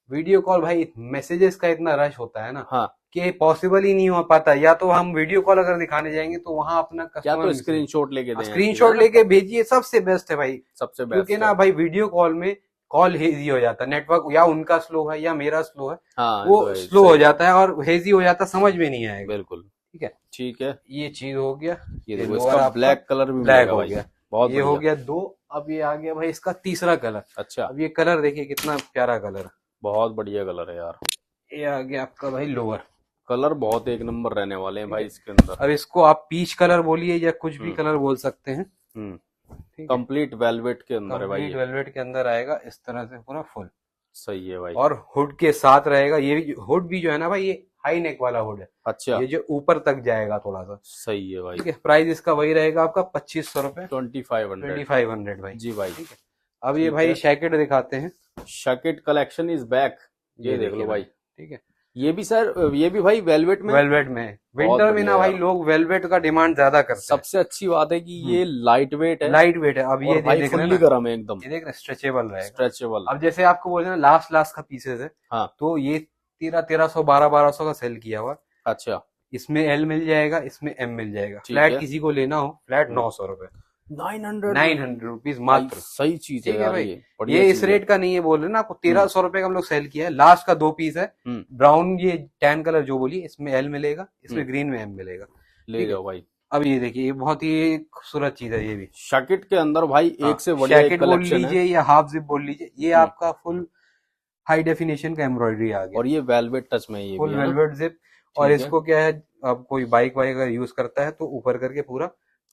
वीडियो कॉल भाई, मैसेजेस का इतना रश होता है ना, हाँ, कि पॉसिबल ही नहीं हो पाता। या तो हम वीडियो कॉल अगर दिखाने जाएंगे तो वहां अपना क्या तो स्क्रीनशॉट लेके दें, स्क्रीनशॉट लेके भेजिए, सबसे बेस्ट है भाई, सबसे बेस्ट। क्योंकि ना भाई वीडियो कॉल में कॉल हेजी हो जाता है, नेटवर्क या उनका स्लो है या मेरा स्लो है, हाँ, वो स्लो हो जाता है और हेजी हो जाता है, समझ में नहीं आएगा। बिल्कुल। ठीक है, ठीक है, ये चीज हो गया। ये देखो इसका ब्लैक कलर भी ब्लैक हो भाई, गया, बहुत ये हो गया 2। अब ये आ गया भाई इसका तीसरा कलर। अच्छा, अब ये कलर देखिए कितना प्यारा कलर है, बहुत बढ़िया कलर है यार। ये आ गया आपका भाई लोअर। कलर बहुत एक नंबर रहने वाले हैं भाई इसके अंदर। अब इसको आप पीच कलर बोलिए या कुछ भी कलर बोल सकते हैं। कंप्लीट वेलवेट के अंदर है भाई, कंप्लीट वेलवेट के अंदर आएगा इस तरह से पूरा फुल। सही है भाई, और हुड के साथ रहेगा। ये हुड भी जो है ना भाई, ये हाई नेक वाला हुड है। अच्छा, ये जो ऊपर तक जाएगा थोड़ा सा। सही है भाई। ठीक है, प्राइस इसका वही रहेगा आपका 2500 रुपए, 2500 भाई। जी भाई। ठीक है, अब ये भाई जैकेट दिखाते हैं। जैकेट कलेक्शन इज बैक, ये देख लो भाई। ठीक है, ये भी सर, ये भी भाई वेलवेट में। वेलवेट में विंटर में ना भाई लोग वेलवेट का डिमांड ज्यादा करते हैं। सबसे अच्छी बात है कि ये लाइट वेट है। लाइट वेट है। अब ये भाई देख रहे हैं फुल्ली ना, गर्म है एकदम। ये देख रहे स्ट्रेचेबल रहेगा। स्ट्रेचेबल। अब जैसे आपको बोल रहे हैं लास्ट लास्ट का पीसेस है, हाँ। तो ये 1300 1200 का सेल किया हुआ। अच्छा। इसमें एल मिल जाएगा, इसमें एम मिल जाएगा। ठीक फ्लैट है। किसी को लेना हो फ्लैट 900 रुपए, 900 रुपीज मात्र। सही चीज है ठीक है यार, भाई। बढ़िया ये चीज इस है। रेट का नहीं है, बोल रहे ना आपको 1300 रुपए का हम लोग सेल किया है। लास्ट का 2 पीस है, ब्राउन ये टैन कलर जो बोली, इसमें एल मिलेगा, इसमें ग्रीन में एम मिलेगा। ले जाओ भाई। अब ये देखिए, ये बहुत ही खूबसूरत चीज है। ये भी जैकेट के अंदर भाई एक से बढ़िया एक जैकेट बोल कलेक्शन लीजिए या हाफ जिप बोल लीजिए, ये आपका फुल हाई डेफिनेशन का एम्ब्रॉयडरी आ गया। और ये वेलवेट टच में, ये फुल भी है वेलवेट जिप। और इसको क्या है, अब कोई बाइक वाइक अगर यूज करता है तो ऊपर करके पूरा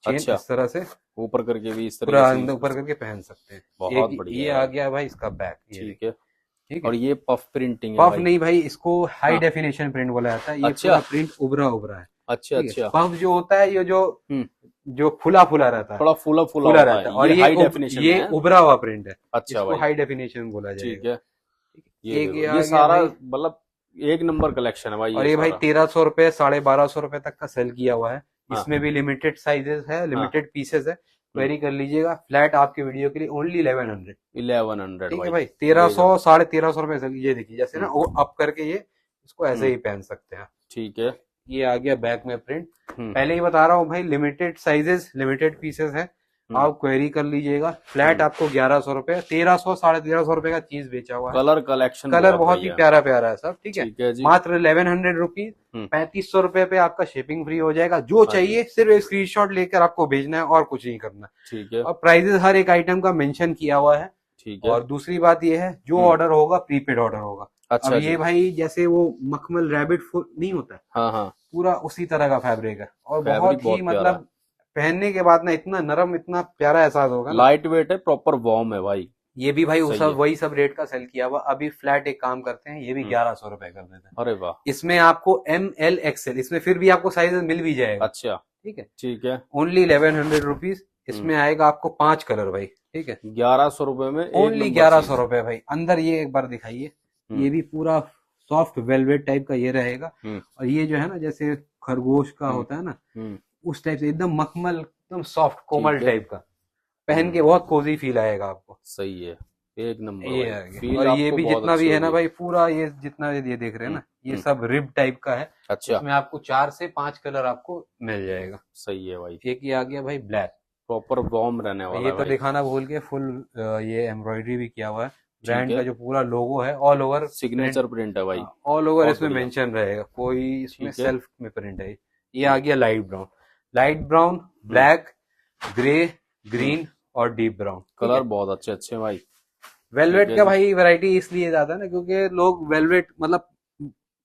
चेन अच्छा। इस तरह से ऊपर करके भी इस पूरा तरीके से ऊपर करके पहन सकते हैं। बहुत बढ़िया ये है। आ गया भाई इसका बैक। ठीक है। ठीक और है। ये पफ प्रिंटिंग है पफ भाई। नहीं भाई, इसको हाई हाँ। डेफिनेशन प्रिंट बोला जाता है। ये अच्छा। पूरा प्रिंट उभरा उभरा है। अच्छा अच्छा। पफ जो होता है, ये जो फुला फुला रहता है, थोड़ा फुला फुला रहता है। और हाई डेफिनेशन ये है। उभरा हुआ प्रिंट है। अच्छा इसको भाई। हाई डेफिनेशन बोला जाएगा। ठीक है। एक ये सारा मतलब एक नंबर कलेक्शन है भाई। और ये भाई 1300 रुपए 1250 रुपए तक का सेल किया हुआ है। हाँ। इसमें भी लिमिटेड साइजेस है, लिमिटेड पीसेस है। क्वेरी कर लीजिएगा। फ्लैट आपके वीडियो के लिए ओनली 1100। ठीक है भाई। 1300 1350 रुपए सेल। ये देखिए जैसे ना वो अप करके ये इसको ऐसे ही पहन सकते हैं। ठीक है। ये आ गया बैक में प्रिंट। पहले ही बता रहा हूँ भाई, लिमिटेड साइजेस लिमिटेड पीसेस है। आप क्वेरी कर लीजिएगा। फ्लैट आपको 1100 रुपए, 1300 1350 रुपए का चीज बेचा हुआ है। कलर कलेक्शन कलर बहुत ही प्यारा प्यारा है सब। ठीक है जी। मात्र 1100 रुपीज, 3500 रुपए पे आपका शिपिंग फ्री हो जाएगा। जो चाहिए सिर्फ एक स्क्रीनशॉट लेकर आपको भेजना है और कुछ नहीं करना। ठीक है। और प्राइजेस हर एक आइटम का मेंशन किया हुआ है। ठीक है। और दूसरी बात ये है, जो ऑर्डर होगा प्रीपेड ऑर्डर होगा। अच्छा। अब ये भाई जैसे वो मखमल रैबिट फुल नहीं होता है, हाँ हाँ, पूरा उसी तरह का फैब्रिक है। और बहुत ही मतलब पहनने के बाद ना इतना नरम, इतना प्यारा एहसास होगा। लाइट वेट है, प्रॉपर वार्म है भाई। ये भी भाई वही सब रेट का सेल किया हुआ। अभी फ्लैट एक काम करते हैं, ये भी 1100 रुपए कर देते हैं। अरे वाह। इसमें आपको ML XL, इसमें फिर भी आपको साइज मिल भी जाएगा। अच्छा। ठीक है। ठीक है। Only 1100 rupees. इसमें आएगा आपको 5 कलर भाई। ठीक है। 1100 रुपए में ओनली 1100 रुपए भाई। अंदर ये एक बार दिखाइए, ये भी पूरा सॉफ्ट वेलवेट टाइप का ये रहेगा। और ये जो है ना, जैसे खरगोश का होता है ना, उस टाइप से एकदम मखमल, एकदम सॉफ्ट कोमल टाइप का। पहन के बहुत कोजी फील आएगा आपको। सही है, एक नंबर। ये और ये भी जितना भी है ना भाई, पूरा ये जितना ये देख रहे हैं ना, ये सब रिब टाइप का है। अच्छा। इसमें आपको 4 से 5 कलर आपको मिल जाएगा। सही है भाई। एक ये आ गया भाई ब्लैक, प्रॉपर वार्म रहने वाला ये है तो भाई। दिखाना भूल के, फुल ये एम्ब्रॉयडरी भी किया हुआ है। ब्रांड का जो पूरा लोगो है, ऑल ओवर सिग्नेचर प्रिंट है भाई। ऑल ओवर इसमें मेंशन रहेगा, कोई इसमें सेल्फ में प्रिंट है। ये आ गया light brown, black, grey, green और डीप ब्राउन। कलर बहुत अच्छे अच्छे भाई। वेलवेट का भाई वैरायटी इसलिए ज्यादा है ना, क्योंकि लोग वेलवेट मतलब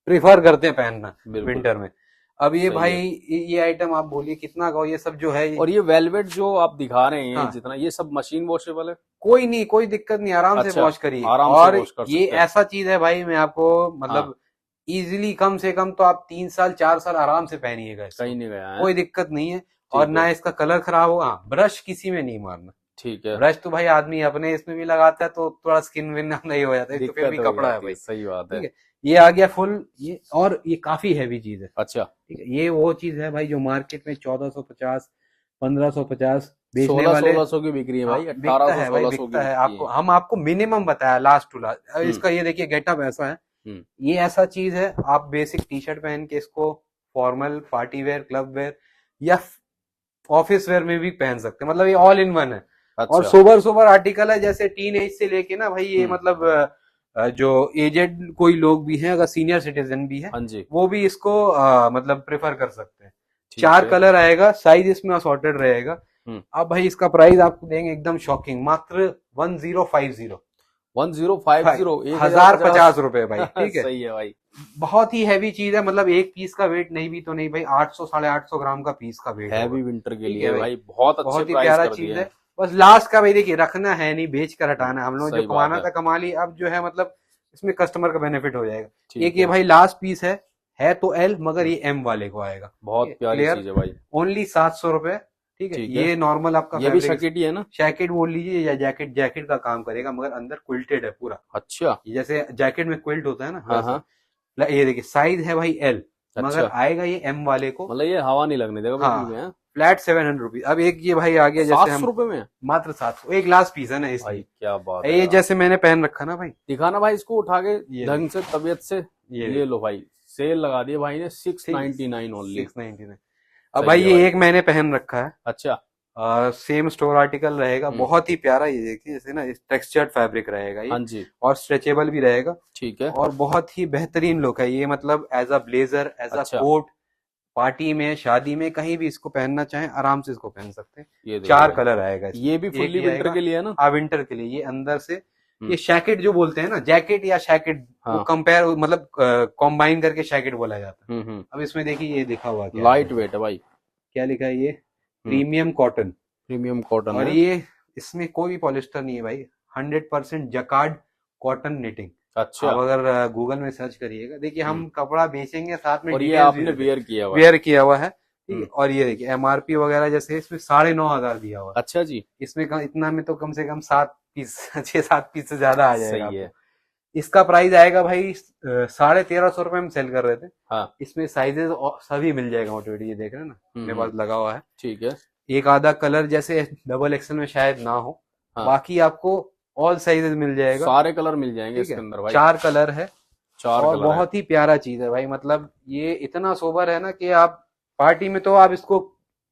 प्रेफर करते हैं पहनना विंटर में। अब ये भाई ये आइटम आप बोलिए कितना का, ये सब जो है। और ये वेलवेट जो आप दिखा रहे हैं जितना, ये सब मशीन वॉशेबल है? कोई नहीं, कोई दिक्कत नहीं, आराम से वॉश करिए। और ये ऐसा चीज है भाई, मैं आपको मतलब इजीली कम से कम तो आप 3 साल 4 साल आराम से पहनिएगा। कहीं नहीं गया है, कोई दिक्कत नहीं है। और ना इसका कलर खराब होगा। ब्रश किसी में नहीं मारना। ठीक है। ब्रश तो भाई आदमी अपने इसमें भी लगाता है तो थोड़ा स्किन विन नहीं हो जाता है, तो फिर भी कपड़ा है भाई। सही बात है। ये आ गया फुल ये, और ये काफी हैवी चीज है। अच्छा। ठीक है। ये वो चीज है भाई जो मार्केट में 1450 1550 बेचने वाले, 1600 की बिक्री है भाई। 1800 बिकता है। आपको हम आपको मिनिमम बताया लास्ट टू लास्ट। इसका ये देखिए गेटअप ऐसा है। ये ऐसा चीज है, आप बेसिक टी शर्ट पहन के इसको formal party wear, club wear या ऑफिस वेयर में भी पहन सकते हैं। मतलब ये ऑल इन वन है। अच्छा। और सोबर आर्टिकल है, जैसे टीन एज से लेके ना भाई, ये मतलब जो एजेड कोई लोग भी हैं, अगर सीनियर सिटीजन भी है, वो भी इसको मतलब प्रेफर कर सकते हैं। 4 कलर आएगा, साइज इसमें असॉर्टेड रहेगा। अब भाई इसका प्राइस आपको देंगे एकदम शॉकिंग, मात्र 1050 1050 रुपए भाई। ठीक है। सही है भाई। बहुत ही हैवी चीज है, मतलब एक पीस का वेट नहीं भी तो नहीं भाई, 800 850 ग्राम का पीस का वेट। हैवी विंटर के लिए भाई बहुत ही प्यारा चीज है। बस लास्ट का भाई देखिए, रखना है नहीं, बेच कर हटाना। हम लोग जो कमाना था कमा ली, अब जो है मतलब इसमें कस्टमर का बेनिफिट हो जाएगा। एक ये भाई लास्ट पीस है तो एल, मगर ये एम वाले को आएगा। बहुत प्यारी चीज है भाई। ओनली 700 रुपए। ठीक है। ये नॉर्मल आपका ये भी जैकेट ही है ना? जैकेट बोल लीजिए या जैकेट का काम करेगा, मगर अंदर क्विल्टेड है पूरा। अच्छा। जैसे जैकेट में क्विल्ट होता है ना, हाँ। ये देखिए साइज है भाई एल, मगर अच्छा आएगा ये एम वाले को। मतलब ये हवा नहीं लगने देगा हाँ, बिल्कुल भी, हैं? Flat 700 rupees. अब एक ये भाई आ गया जैसे 700 हम रुपए में? मात्र 700, एक लास्ट पीस है ना भाई इसलिए। क्या बात है ये यार। जैसे मैंने पहन रखा ना भाई, दिखाना भाई इसको उठा के ये ढंग से, तबीयत से। ये ये लो भाई, सेल लगा दिए भाई ने, 699 699 ओनली। 699। अब सही भाई है ये भाई। एक मैंने पहन रखा है, अच्छा। सेम स्टोर आर्टिकल रहेगा, बहुत ही प्यारा। ये देखिए जैसे ना टेक्सचर्ड फैब्रिक रहेगा ये, हाँ जी और स्ट्रेचेबल भी रहेगा, ठीक है। और बहुत ही बेहतरीन लुक है ये। मतलब as a blazer, as a अच्छा कोट, पार्टी में, शादी में, कहीं भी इसको पहनना चाहें आराम से इसको पहन सकते हैं। ये देखो 4 भाई, कलर आएगा इसमें। ये भी एक फुल्ली ये विंटर आएगा के लिए है ना? विंटर के लिए। ये अंदर से ये शैकेट जो बोलते हैं ना, जैकेट या शैकेट, वो हाँ। कंपेयर मतलब कॉम्बाइन करके शैकेट बोला जाता है। हम्म। अब इसमें देखिए ये लिखा हुआ क्या लाइट है, वेट है भाई। क्या लिखा है ये, प्रीमियम कॉटन। प्रीमियम कॉटन और है। ये इसमें कोई भी पॉलिस्टर नहीं है भाई, 100% जकार्ड कॉटन निटिंग। अच्छा। आप अगर गूगल में सर्च करिएगा, देखिए हम कपड़ा बेचेंगे साथ में और ये डिटेल्स भी आपने देते हैं। वेयर किया हुआ है? वेयर किया हुआ है, ठीक है। और ये देखिए एमआरपी वगैरह जैसे इसमें 9,500 दिया हुआ है। अच्छा जी। इसमें इतना में तो कम से कम 7 पीस 6-7 पीस से ज्यादा आ जाएगा सही है। आपको। इसका प्राइस आएगा भाई 1350 रुपए में सेल कर रहे थे। हाँ इसमें साइजेस सभी मिल जाएगा मोटिवेट, ये देख रहे हैं ना मेरे पास लगा हुआ है। ठीक है। एक आधा कलर जैसे डबल एक्सल में शायद ना हो, हाँ। बाकी आपको ऑल साइजेस मिल जाएगा, सारे कलर मिल जाएंगे ठीक इसके है। अंदर भाई। 4 कलर है, 4 और कलर बहुत ही प्यारा चीज है भाई। मतलब ये इतना सोबर है ना कि आप पार्टी में तो आप इसको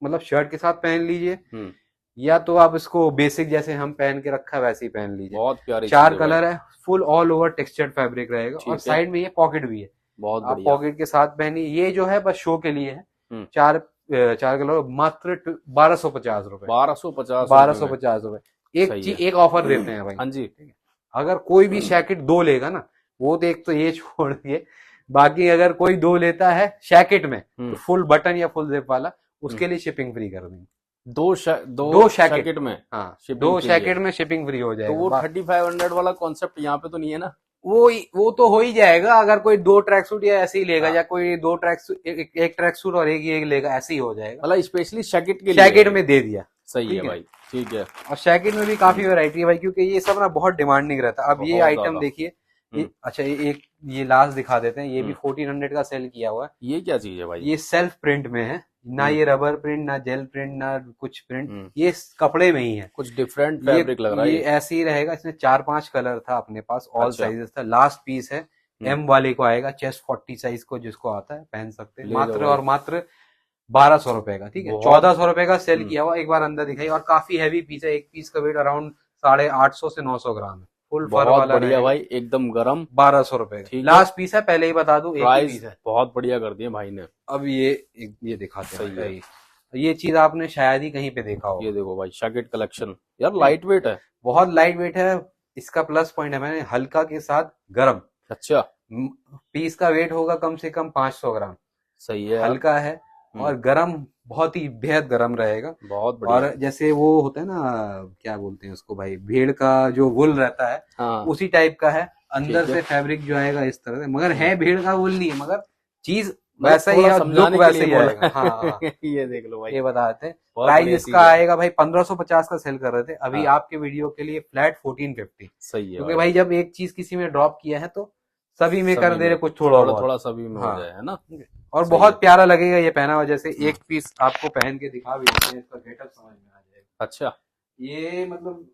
मतलब शर्ट के साथ पहन लीजिए, है। या तो आप इसको बेसिक जैसे हम पहन के रखा है वैसे ही पहन लीजिए। बहुत प्यारी 4 चीज़ है कलर भाई। है, full all over textured fabric रहेगा, और ठीक है। साइड में ये पॉकेट भी है, बहुत आप बढ़िया। पॉकेट के साथ पहनिए। ये जो है बस शो के लिए है। हम्म। 4 कलर मात्र 1250 रुपए। 1250 1250 रुपए। एक सही चीज, है। एक ऑफर देते हैं भाई। हाँ जी। ठीक है, अगर कोई भी जैकेट 2 लेगा ना, वो तो एक तो ये छोड़ दिए, बाकी अगर कोई 2 लेता है जैकेट में, तो फुल बटन या फुल जिप वाला, उसके लिए शिपिंग फ्री कर देंगे। दो जैकेट जैकेट में? हाँ, shipping 2 free है। जैकेट में शिपिंग फ्री हो तो जाएगा। वो 3500 वाला कॉन्सेप्ट यहाँ पे तो नहीं है ना? वो तो हो ही जाएगा अगर कोई 2 ट्रैक सूट या ऐसे ही लेगा, हाँ। या कोई 2 ट्रैक सूट, एक ट्रैक सूट और एक लेगा, ऐसे ही हो जाएगा। मतलब स्पेशली जैकेट के लिए जैकेट में दे दिया। सही ठीक है भाई। ठीक है। और जैकेट में भी काफी वैरायटी है भाई, क्योंकि ये सब ना बहुत डिमांडिंग रहता है। अब ये बहुत आइटम ज्यादा। देखिए, अच्छा एक ये लास्ट दिखा देते हैं, ये भी 1400 का सेल किया हुआ है। ये क्या चीज है भाई? ये सेल्फ प्रिंट में है, ना ये रबर प्रिंट, ना जेल प्रिंट, ना कुछ प्रिंट, ये कपड़े में ही है। कुछ डिफरेंट फैब्रिक लग रहा है ये ऐसे ही रहेगा। इसमें 4-5 कलर था अपने पास, ऑल अच्छा। साइजेस था। लास्ट पीस है, एम वाले को आएगा, चेस्ट 40 साइज को जिसको आता है पहन सकते हैं, मात्र और मात्र 1200 रुपए का। ठीक है, 1400 रुपए का सेल किया हुआ। एक बार अंदर दिखाई, और काफी हैवी पीस है। एक पीस का वेट अराउंड 850 से 900 ग्राम है। फुल फर बहुत वाला बढ़िया रहेगा। भाई, एकदम गरम। 1200 रुपए का लास्ट पीस है, पहले ही बता दूं, एक ही पीस है। बहुत बढ़िया कर दिए भाई ने। अब ये दिखाते हैं, ये चीज आपने शायद ही कहीं पे देखा हो। ये देखो भाई, जैकेट कलेक्शन यार, लाइट वेट है, बहुत लाइट वेट है। इसका प्लस पॉइंट है मैंने हल्का के साथ गरम। अच्छा। पीस का वेट होगा कम से कम 500 ग्राम। सही है। हल्का है और गरम, बहुत ही बेहद गरम रहेगा। बहुत बढ़िया। और जैसे वो होता है ना, क्या बोलते हैं उसको भाई, भेड़ का जो वुल रहता है, हाँ। उसी टाइप का है। अंदर से फैब्रिक जो आएगा इस तरह से, मगर है भेड़ का वुल नहीं है, मगर चीज वैसा ही है, लुक वैसे ही आएगा। हाँ। ये देख लो भाई, ये बताते हैं। बहुत प्राइस बढ़िया इसका चीज है। आएगा भाई 1550 का सेल कर रहे थे, अभी हाँ। आपके वीडियो के लिए फ्लैट 1450। सही है क्योंकि भाई जब एक चीज किसी में ड्रॉप किया है तो सभी में सभी कर दे रहे में कुछ थोड़ा बहुत। थोड़ा सभी में हाँ। हो जाए, है ना? और सही बहुत है। प्यारा लगेगा ये पहना हुआ। जैसे एक पीस आपको पहन के दिखा भी देते हैं, इसका गेटअप समझ में आ जाएगा। अच्छा। ये मतलब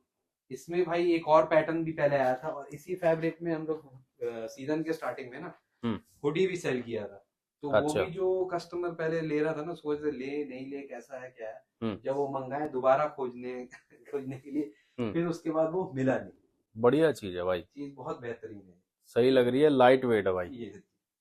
इसमें भाई एक और पैटर्न भी पहले आया था, और इसी फैब्रिक में हम लोग सीजन के स्टार्टिंग में ना हुडी भी सेल किया था। तो अच्छा। वो भी जो कस्टमर पहले ले रहा था ना, सोच रहे ले नहीं ले, कैसा है क्या है, जब वो मंगाए दोबारा खोजने के लिए, फिर उसके बाद वो मिला नहीं। बढ़िया चीज है भाई, चीज बहुत बेहतरीन है, सही लग रही है, लाइट वेट है भाई। ये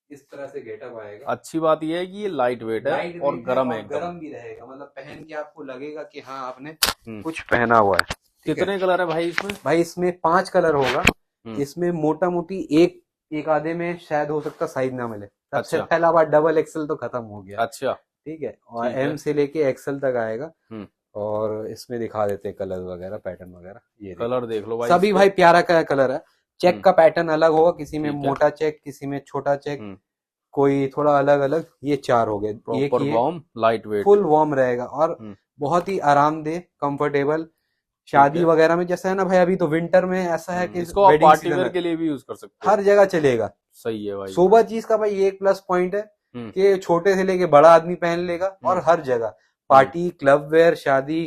इस तरह से गेटअप आएगा। अच्छी बात यह है कि ये लाइट वेट है और गर्म है, गर्म भी रहेगा। मतलब पहन के आपको लगेगा कि हाँ आपने कुछ पहना हुआ है। कितने कलर है भाई इसमें? भाई इसमें 5 कलर होगा। इसमें मोटा मोटी एक आधे में शायद हो सकता साइज ना मिले। सबसे पहला बार डबल एक्सल तो खत्म हो गया। अच्छा। ठीक है, और एम से लेके एक्सल तक आएगा। और इसमें दिखा देते हैं कलर वगैरह, पैटर्न वगैरह। ये कलर देख लो भाई, सभी भाई प्यारा का कलर है। चेक का पैटर्न अलग होगा, किसी में मोटा चेक, किसी में छोटा चेक, कोई थोड़ा अलग अलग। ये 4 हो गए। Proper warm, light weight, full warm रहेगा और बहुत ही आरामदेह, कंफर्टेबल। शादी वगैरह में जैसा है ना भाई, अभी तो विंटर में ऐसा है कि इसको आप पार्टी वेयर के लिए भी यूज कर सकते हो, हर जगह चलेगा। सही है भाई। सोबर चीज का भाई ये एक प्लस पॉइंट है कि छोटे से लेके बड़ा आदमी पहन लेगा, और हर जगह पार्टी, क्लब वेयर, शादी,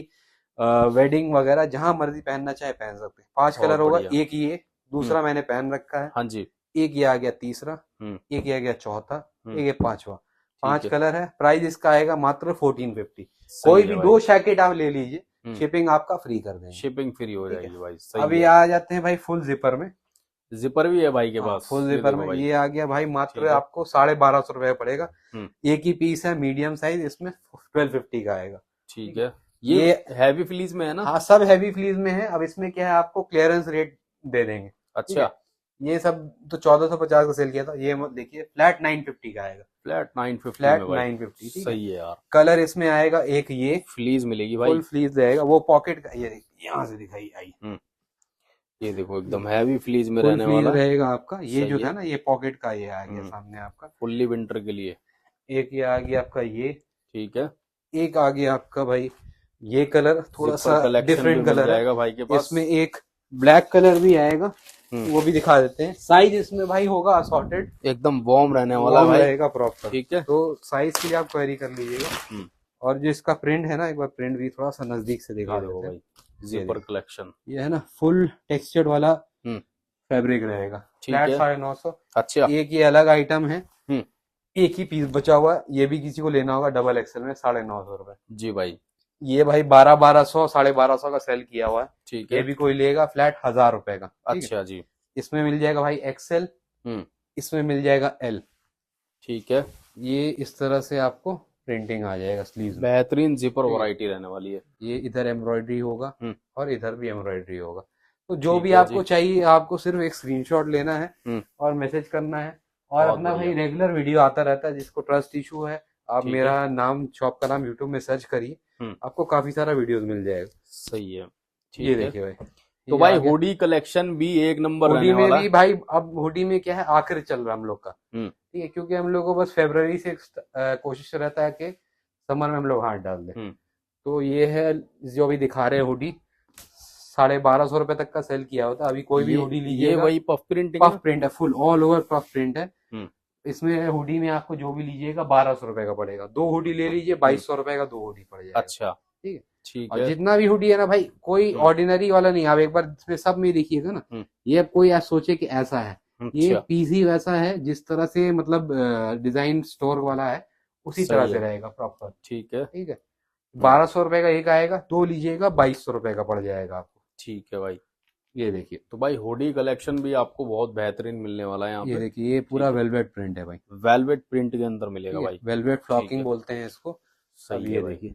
वेडिंग वगैरह जहां मर्जी पहनना चाहे पहन सकते हैं। 5 कलर होगा, एक ये दूसरा मैंने पहन रखा है। हाँ जी। एक ये आ गया तीसरा, एक ये आ गया चौथा, एक ये पांचवा। 5 कलर है। प्राइस इसका आएगा मात्र 1450। कोई भी 2 जैकेट आप ले लीजिए, शिपिंग आपका फ्री कर देंगे, शिपिंग फ्री हो जाएगी भाई। सही अभी है। आ जाते हैं भाई फुल जिपर में। जिपर भी है भाई के पास। फुल जिपर में ये आ गया भाई, मात्र आपको 1250 रुपए पड़ेगा। एक ही पीस है, मीडियम साइज, इसमें 1250 का आएगा। ठीक है। ये हैवी फ्लीज में है ना? हाँ, सब हैवी फ्लीज में है। अब इसमें क्या है, आपको क्लियरेंस रेट दे देंगे। अच्छा। ये सब तो 1450 का सेल किया था, ये देखिए फ्लैट 950 का आएगा। फ्लैट 950 फ्लैट में भाई। 950। सही है यार। कलर इसमें आएगा एक ये फ्लीज मिलेगी भाई, फुल फ्लीज रहेगा, वो पॉकेट का। ये यहाँ से दिखाई आई, ये देखो एकदम हैवी फ्लीज में फुल रहने फ्लीज वाला रहेगा आपका। ये जो सही था है। ना, ये पॉकेट का ये आ गया सामने आपका, फुल्ली विंटर के लिए। एक ये आ गया आपका ये। ठीक है। एक आ गया आपका भाई ये कलर, थोड़ा सा डिफरेंट कलर है भाई के पास। इसमें एक ब्लैक कलर भी आएगा, वो भी दिखा देते हैं। साइज इसमें भाई होगा असॉर्टेड, एकदम वार्म रहने वाला भाई, रहेगा प्रॉपर। ठीक है। तो साइज के लिए आप क्वेरी कर लीजिएगा। और जो इसका प्रिंट है ना, एक बार प्रिंट भी थोड़ा सा नजदीक से दिखा देते हैं। जिपर कलेक्शन ये है ना, फुल टेक्सचर्ड वाला फैब्रिक रहेगा, फ्लैट 950। अच्छा। एक ये अलग आइटम है, एक ही पीस बचा हुआ है, ये भी किसी को लेना होगा डबल एक्सेल में, 950 रुपए। जी भाई। ये भाई 1200 1250 का सेल किया हुआ है। ठीक है। ये भी कोई लेगा फ्लैट 1000 रुपए का। अच्छा जी। इसमें मिल जाएगा भाई एक्सेल, इसमें मिल जाएगा एल। ठीक है। ये इस तरह से आपको प्रिंटिंग आ जाएगा स्लीव्स में। बेहतरीन जिपर वैरायटी रहने वाली है। ये इधर एम्ब्रॉयडरी होगा और इधर भी एम्ब्रॉयडरी होगा। तो जो भी आपको चाहिए, आपको सिर्फ एक स्क्रीनशॉट लेना है और मैसेज करना है। और अपना भाई रेगुलर वीडियो आता रहता है, जिसको ट्रस्ट इशू है, आप मेरा नाम, शॉप का नाम यूट्यूब में सर्च करिए, आपको काफी सारा वीडियोस मिल जाएगा। सही है। ये देखिए भाई, तो भाई हुडी कलेक्शन भी एक नंबर रहने वाला है। हुडी में भी भाई, अब हुडी में क्या है, आखिर चल रहा है हम लोग का, ठीक है, क्योंकि हम लोग को बस फरवरी से कोशिश रहता है कि समर में हम लोग हाथ डाल दें। तो ये है जो अभी दिखा रहे हैं हुडी, 1250 रुपए तक का सेल किया होता है। अभी कोई भी हुडी लीजिए, ये वही पफ प्रिंटिंग, पफ प्रिंट है, full all over puff print है। इसमें हुडी में आपको जो भी लीजिएगा 1200 रुपए का पड़ेगा। 2 हुडी ले लीजिए, 2200 रुपए का 2 हुडी पड़ जाएगा। अच्छा, ठीक है। ठीक और है। जितना भी हुडी है ना भाई, कोई ऑर्डिनरी वाला नहीं। आप एक बार इसमें सब में देखिएगा ना, ये कोई सोचे कि ऐसा है, ये पीसी वैसा है जिस तरह से मतलब डिजाइन स्टोर वाला है, उसी तरह से रहेगा प्रॉपर। ठीक है। ठीक है। 1200 रुपए का एक आएगा, 2 लीजिएगा 2200 रुपए का पड़ जाएगा आपको। ठीक है भाई। ये देखिए, तो भाई हुडी कलेक्शन भी आपको बहुत बेहतरीन मिलने वाला है यहाँ पे। ये देखिए, ये पूरा वेलवेट प्रिंट है भाई, वेलवेट प्रिंट के अंदर मिलेगा भाई, वेलवेट फ्लॉकिंग बोलते हैं इसको। सही है। देखिए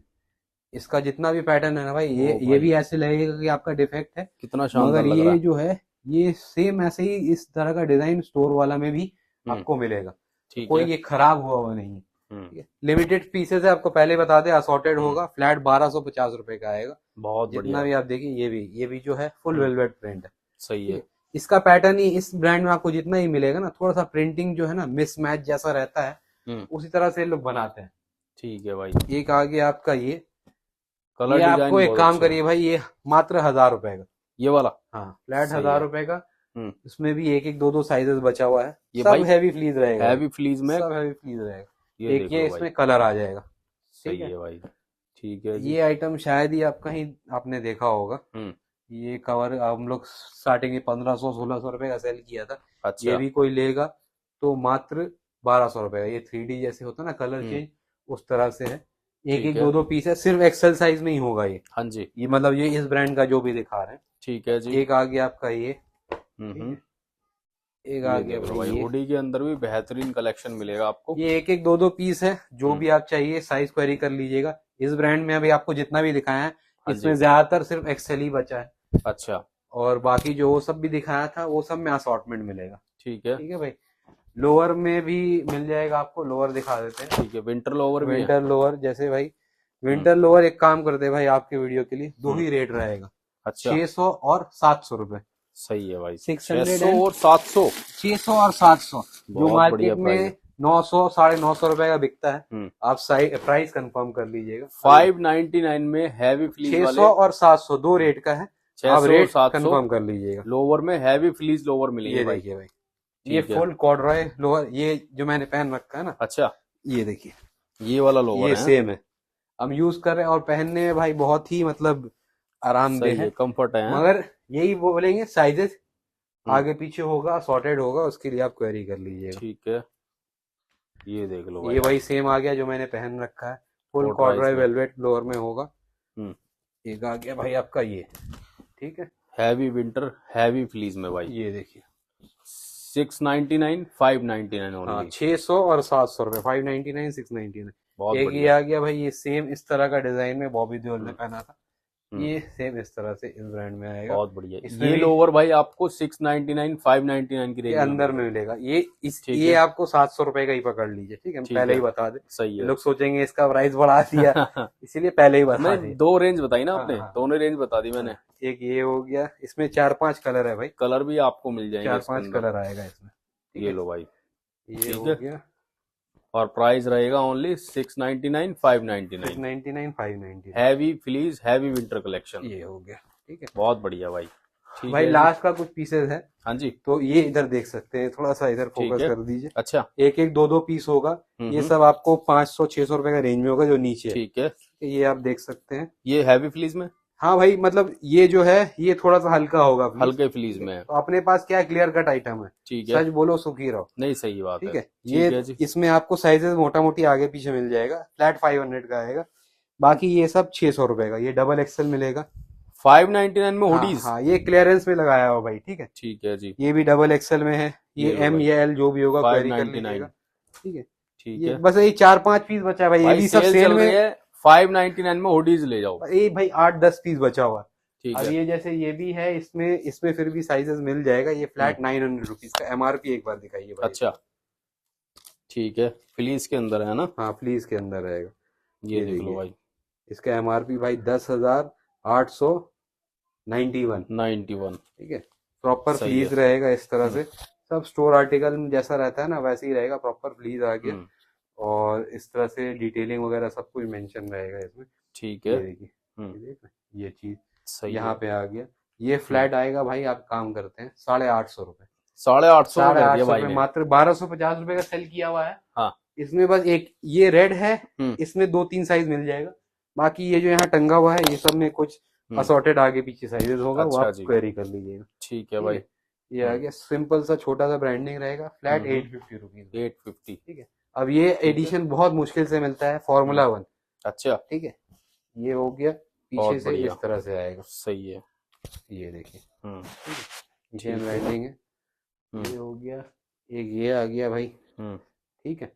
इसका जितना भी पैटर्न है ना भाई, ये भी ऐसे लगेगा कि आपका डिफेक्ट है, कितना शानदार लग रहा है। ये जो है, ये सेम ऐसे ही इस तरह का डिजाइन स्टोर वाला में भी आपको मिलेगा। कोई ये खराब हुआ नहीं है। लिमिटेड पीसेस है, आपको पहले बता दें, असॉर्टेड होगा, फ्लैट 1250 रुपए का आएगा। बहुत जितना भी आप देखिए, ये भी जो है फुल वेलवेट प्रिंट है। सही है। इसका पैटर्न ही इस ब्रांड में आपको जितना ही मिलेगा ना, थोड़ा सा प्रिंटिंग जो है ना मिसमैच जैसा रहता है, उसी तरह से लोग बनाते हैं। ठीक है भाई। एक आ गया आपका ये कलर ये आपको एक काम करिए भाई, ये मात्र 1000 रुपए का, ये वाला। हाँ, फ्लैट 1000 रुपए का। इसमें भी एक 2 साइजेस बचा हुआ है। ये सब हैवी फ्लीज रहेगा, हैवी फ्लीज में सब हैवी फ्लीज रहेगा। एक ये इसमें कलर आ जाएगा। सही है भाई। ठीक है। ये आइटम शायद ही आपका ही आपने देखा होगा। ये कवर हम लोग स्टार्टिंग में 1500-1600 रुपए का सेल किया था। अच्छा। ये भी कोई लेगा तो मात्र 1200 रुपए का। ये 3D जैसे होता है ना कलर चेंज, उस तरह से है। एक 2 पीस है, सिर्फ एक्सेल साइज में ही होगा ये। हाँ जी। ये मतलब ये इस ब्रांड का जो भी दिखा रहे हैं। ठीक है जी। एक आ गया आपका ये, एक आ गया भाई हुडी के अंदर भी बेहतरीन कलेक्शन मिलेगा आपको। ये एक 2 पीस है, जो भी आप चाहिए साइज क्वेरी कर लीजिएगा। इस ब्रांड में अभी आपको जितना भी दिखाया है, इसमें ज्यादातर सिर्फ एक्सेल ही बचा है। अच्छा। और बाकी जो वो सब भी दिखाया था, वो सब में असॉर्टमेंट मिलेगा। ठीक है। ठीक है भाई। लोअर में भी मिल जाएगा आपको, लोअर दिखा देते हैं। ठीक है। विंटर लोअर भी है। विंटर लोअर जैसे भाई, विंटर लोअर एक काम करते हैं भाई, आपके वीडियो के लिए 2 ही रेट रहेगा। अच्छा। 600 और 700 रुपए। सही है भाई। 600 और 700। 600 और 700 जो मार्केट में 900 950 रुपए का बिकता है। आप प्राइस कंफर्म कर लीजिएगा। 599 में हैवी फ्लीज 600 और 700 2 रेट का है। आप रेट कंफर्म कर लीजिएगा। लोअर में हैवी फ्लीज लोअर मिलेंगे। ये देखिए भाई, ये ठीक है। फुल कॉर्डरॉय लोअर, ये जो मैंने पहन रखा है ना, अच्छा, ये देखिए, ये वाला लोवर ये है। सेम है, हम यूज कर रहे हैं और पहनने में भाई बहुत ही मतलब आरामदेह सही है, है। कंफर्ट है। मगर यही वो बोलेंगे साइजेस हम्म, आगे पीछे होगा, सॉर्टेड होगा, उसके लिए आप क्वेरी कर लीजिएगा। ठीक है, ये देख लो भाई ये आप, वही सेम आ गया जो मैंने पहन रखा है, फुल कॉटराइज कॉर्डरॉय में। वेलवेट लोअर में होगा। हम्म, एक आ गया भाई आपका ये, ठीक है, हैवी विंटर हैवी फ्लीज में भाई, ये देखिए, 699 599 हाँ, ओनली। 600 और 700 रुपये, 599 699। बहुत एक ये बढ़िया। आ गया भाई, ये सेम इस तरह का डिजाइन में बॉबी देओल ने हम्म, पहना था, हम्म, ये सेम इस तरह से इस ब्रांड में आएगा। बहुत बढ़िया। इसमें ये भी लोवर भाई आपको 699 599 की के रेंज में अंदर में मिलेगा। मिलेगा, ठीक ये है, आपको 700 रुपए का ही पकड़ लीजिए, ठीक है, हम ठीक पहले है, ही बता दें, सही है। लोग सोचेंगे इसका प्राइस बढ़ा दिया, इसीलिए पहले ही बता मैंने दिया। दो रेंज बताई ना हाँ आपने, हाँ दोनों रेंज बता दी मैंने। हाँ, एक ये हो गया, इसमें 4-5 कलर है भाई, कलर भी आपको मिल जाएंगे इसके 4-5 अंदर। कलर आएगा इसमें, ठीक ये है, लो भाई, ये ठीक हो है, गया और प्राइस रहेगा only 699 599। 699 599, heavy fleas heavy winter collection, ये हो गया, ठीक है। बहुत बढ़िया भाई। ठीक भाई है जी, लास्ट का कुछ पीसेस है, हाँ जी, तो ये इधर देख सकते हैं, थोड़ा सा इधर ठीक फोकस है, कर दीजिए, अच्छा, एक एक दो दो पीस होगा, ये सब आपको 500-600 रुपए का रेंज में होगा जो नीचे है, ठीक है। ये आप देख सकते हैं। ये हैवी फ्लीज में, हाँ भाई, मतलब ये जो है ये थोड़ा सा हल्का होगा प्लीज, हल्के फ्लीज में है। तो अपने पास क्या क्लियर कट आइटम है, ठीक है, सच बोलो सुखी रहो, नहीं सही बात ठीक है। है। ये ठीक है जी, इसमें आपको साइजेस मोटा मोटी आगे पीछे मिल जाएगा, फ्लैट 500 का आएगा, बाकी ये सब 600 रुपए का, ये डबल एक्सएल मिलेगा। 599 में हाँ हुडीज। हाँ, ये क्लियरेंस में लगाया हुआ भाई, ठीक है, ठीक है जी, ये भी डबल एक्सएल में है, ये ये लो एम भाई, या एल जो भी होगा क्वेरी कर 599। लीजिएगा, ठीक है। ठीक ये है बस यही 4-5 पीस बचा है भाई, ये भाई, भी सब सेल सेल चल में, रही है, 599 में हुडीज ले जाओ। ये भाई 8-10 पीस बचा हुआ है। ठीक अब है, ये जैसे ये भी है, इसमें इसमें फिर भी साइजेस मिल जाएगा, ये फ्लैट 900 रुपीज का एमआरपी, एक बार दिखाइए भाई। अच्छा, ठीक है, फ्लीज के अंदर है ना, हाँ, फ्लीज के अंदर रहेगा, ये देख लो देखिए, भाई, इसका एमआरपी भाई 10,891, 91। ठीक है, प्रॉपर सही फ्लीज है। रहेगा इस तरह से, सब स्टोर आर्टिकल में जैसा रहता है ना वैसे ही रहेगा, प्रॉपर फ्लीज आ गया, और इस तरह से डिटेलिंग वगैरह सब कुछ मेंशन रहेगा इसमें, ठीक ये है, देखिए, ये देखिए, ये चीज सही यहाँ है। पे आ गया, ये फ्लैट आएगा भाई, आप काम करते हैं 850 रुपए, 850 में कर दिया 850 भाई रुपए, ने। मात्र 1250 रुपए का सेल किया हुआ है। हाँ, इसमें बस एक ये रेड है, हम्म, इसमें 2-3 साइज मिल जाएगा, बाकी ये जो यहाँ टंगा हुआ है ये सब में कुछ असॉर्टेड आगे पीछे साइजेस होगा, वो अच्छा आप जी, क्वेरी कर लीजिएगा, ठीक है ठीक भाई। है। ये आ गया सिंपल सा छोटा सा ब्रांडिंग रहेगा, फ्लैट 850 रुपीज, 850। ठीक है। अब ये एडिशन बहुत मुश्किल से मिलता है, फॉर्मूला 1, अच्छा, ठीक है, ये हो गया, पीछे बहुत से बढ़िया, इस तरह से आएगा, सही है। ये देखिए, हम्म, नीचे ठीक है। ब्रांडिंग है, ये हो गया, एक ये आ गया भाई, हम्म, ठीक है।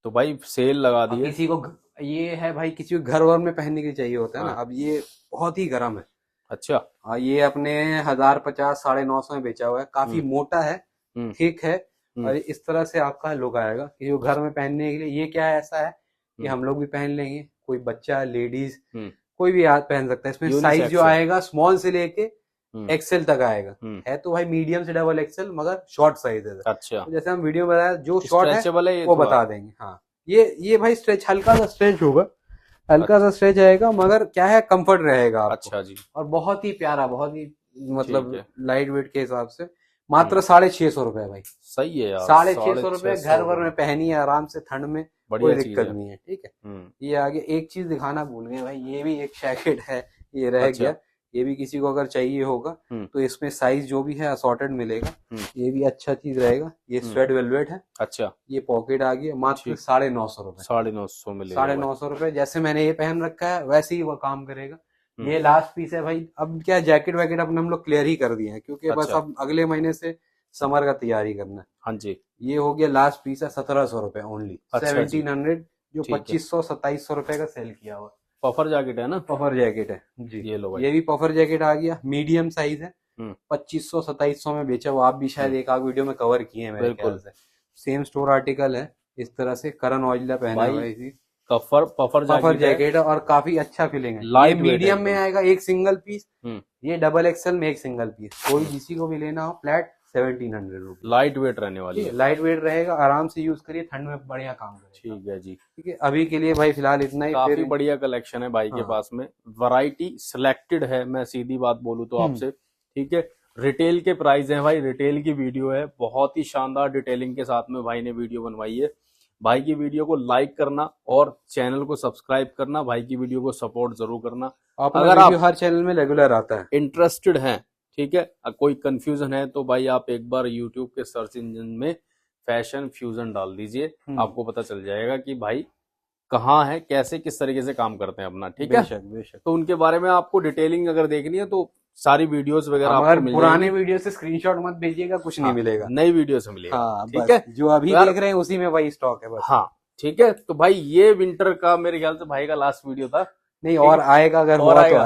तो भाई सेल लगा अब दिए। किसी को ये है भाई, किसी को घर वर में पहनने के लिए चाहिए होता है ना, हाँ, अब ये बहुत ही गर्म है, अच्छा, हाँ, ये अपने 1050 950 में बेचा हुआ है, काफी मोटा है, हम्म, थिक है, हम्म, और इस तरह से आपका लुक आएगा कि जो घर में पहनने के लिए, ये क्या है ऐसा है कि हम लोग भी पहन लेंगे, कोई बच्चा, लेडीज, कोई भी पहन सकता है, इसमें साइज यूनिसेक्स जो है। आएगा स्मॉल से लेके एक्सेल तक आएगा, हम्म, है तो भाई मीडियम से डबल एक्सेल, मगर शॉर्ट साइज है, अच्छा, तो जैसे हम वीडियो में बताया जो शॉर्ट है स्ट्रेचेबल है ये वो थोड़ा। बता देंगे। हाँ, ये भाई स्ट्रेच, हल्का सा स्ट्रेच होगा, हल्का सा स्ट्रेच आएगा, मगर क्या है, कंफर्ट रहेगा आपको, अच्छा जी, और बहुत ही प्यारा, बहुत ही ठीक मतलब है, लाइट वेट के हिसाब से, मात्र 650 रुपए भाई, सही है यार, 650 रुपए, 650 घर भर में पहनिए आराम से ठंड में, बढ़िया कोई चीज दिक्कत है। नहीं है, ठीक है। ये आगे एक चीज दिखाना भूल गए भाई, ये भी एक जैकेट है, ये रह अच्छा, गया, ये भी किसी को अगर चाहिए होगा तो इसमें साइज जो भी है असॉर्टेड मिलेगा, ये भी अच्छा चीज रहेगा, ये स्वेट वेलवेट है, अच्छा, ये पॉकेट आ गया, मात्र 950 रुपए, 950 में ले लो भाई। 950 रुपए, जैसे मैंने ये पहन रखा है वैसे ही वो काम करेगा। ये लास्ट पीस है भाई, अब क्या जैकेट वैकेट अपने हम लोग क्लियर ही कर दिए हैं, क्योंकि बस अच्छा, अब अगले महीने से समर का तैयारी करना है। हाँ जी, ये हो गया लास्ट पीस है, 1700 रुपए ओनली, अच्छा जी, 1700, जो ठीक है। 2500-2700 रुपए का सेल किया हुआ पफर जैकेट है ना, पफर जैकेट है जी, ये लो भाई। ये भी पफर जैकेट आ गया, मीडियम साइज है, 2500-2700 में बेचा हुआ, आप भी शायद एक आध वीडियो में कवर किए हैं मेरे ख्याल से, सेम स्टोर आर्टिकल है, इस तरह से करण औजला पहना हुआ है, इसी पफर जैकेट है, और काफी अच्छा फीलिंग है, लाइट ये मीडियम में आएगा, एक सिंगल पीस, ये डबल एक्सएल में एक सिंगल पीस, कोई किसी को भी लेना हो, फ्लैट 1700 रुपीज, लाइट वेट रहने वाली है, लाइट वेट रहेगा, आराम से यूज करिए, ठंड में बढ़िया काम करेगा। ठीक है जी, ठीक है, अभी के लिए भाई फिलहाल इतना ही, काफी फिर बढ़िया कलेक्शन है भाई के पास में, वैरायटी सिलेक्टेड है, मैं सीधी बात बोलूं तो आपसे, ठीक है, रिटेल के प्राइस हैं भाई, रिटेल की वीडियो है, बहुत ही शानदार डिटेलिंग के साथ में भाई ने वीडियो बनवाई है। भाई की वीडियो को लाइक करना और चैनल को सब्सक्राइब करना, भाई की वीडियो को सपोर्ट जरूर करना। अगर आप हर चैनल में रेगुलर आता है, इंटरेस्टेड हैं, ठीक है, कोई कंफ्यूजन है तो भाई आप एक बार यूट्यूब के सर्च इंजन में फैशन फ्यूजन डाल दीजिए, आपको पता चल जाएगा कि भाई कहाँ है, कैसे किस तरीके से काम करते हैं अपना, ठीक है। बेशक बेशक। तो उनके बारे में आपको डिटेलिंग अगर देखनी है तो सारी वीडियोस वगैरह आपको मिल पुराने जाएंगी। वीडियो से स्क्रीनशॉट मत भेजिएगा, कुछ नहीं मिलेगा, नई वीडियो से मिलेगा। हाँ, ठीक है, जो अभी देख रहे हैं उसी में वही स्टॉक है बस। हाँ ठीक है। तो भाई ये विंटर का मेरे ख्याल से भाई का लास्ट वीडियो था। नहीं, और आएगा, अगर हुआ तो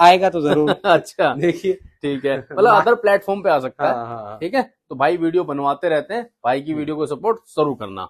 आएगा तो जरूर। अच्छा देखिए, ठीक है, मतलब अदर प्लेटफॉर्म पे आ सकता है। हाँ। ठीक है, तो भाई वीडियो बनवाते रहते हैं, भाई की वीडियो को सपोर्ट जरूर करना।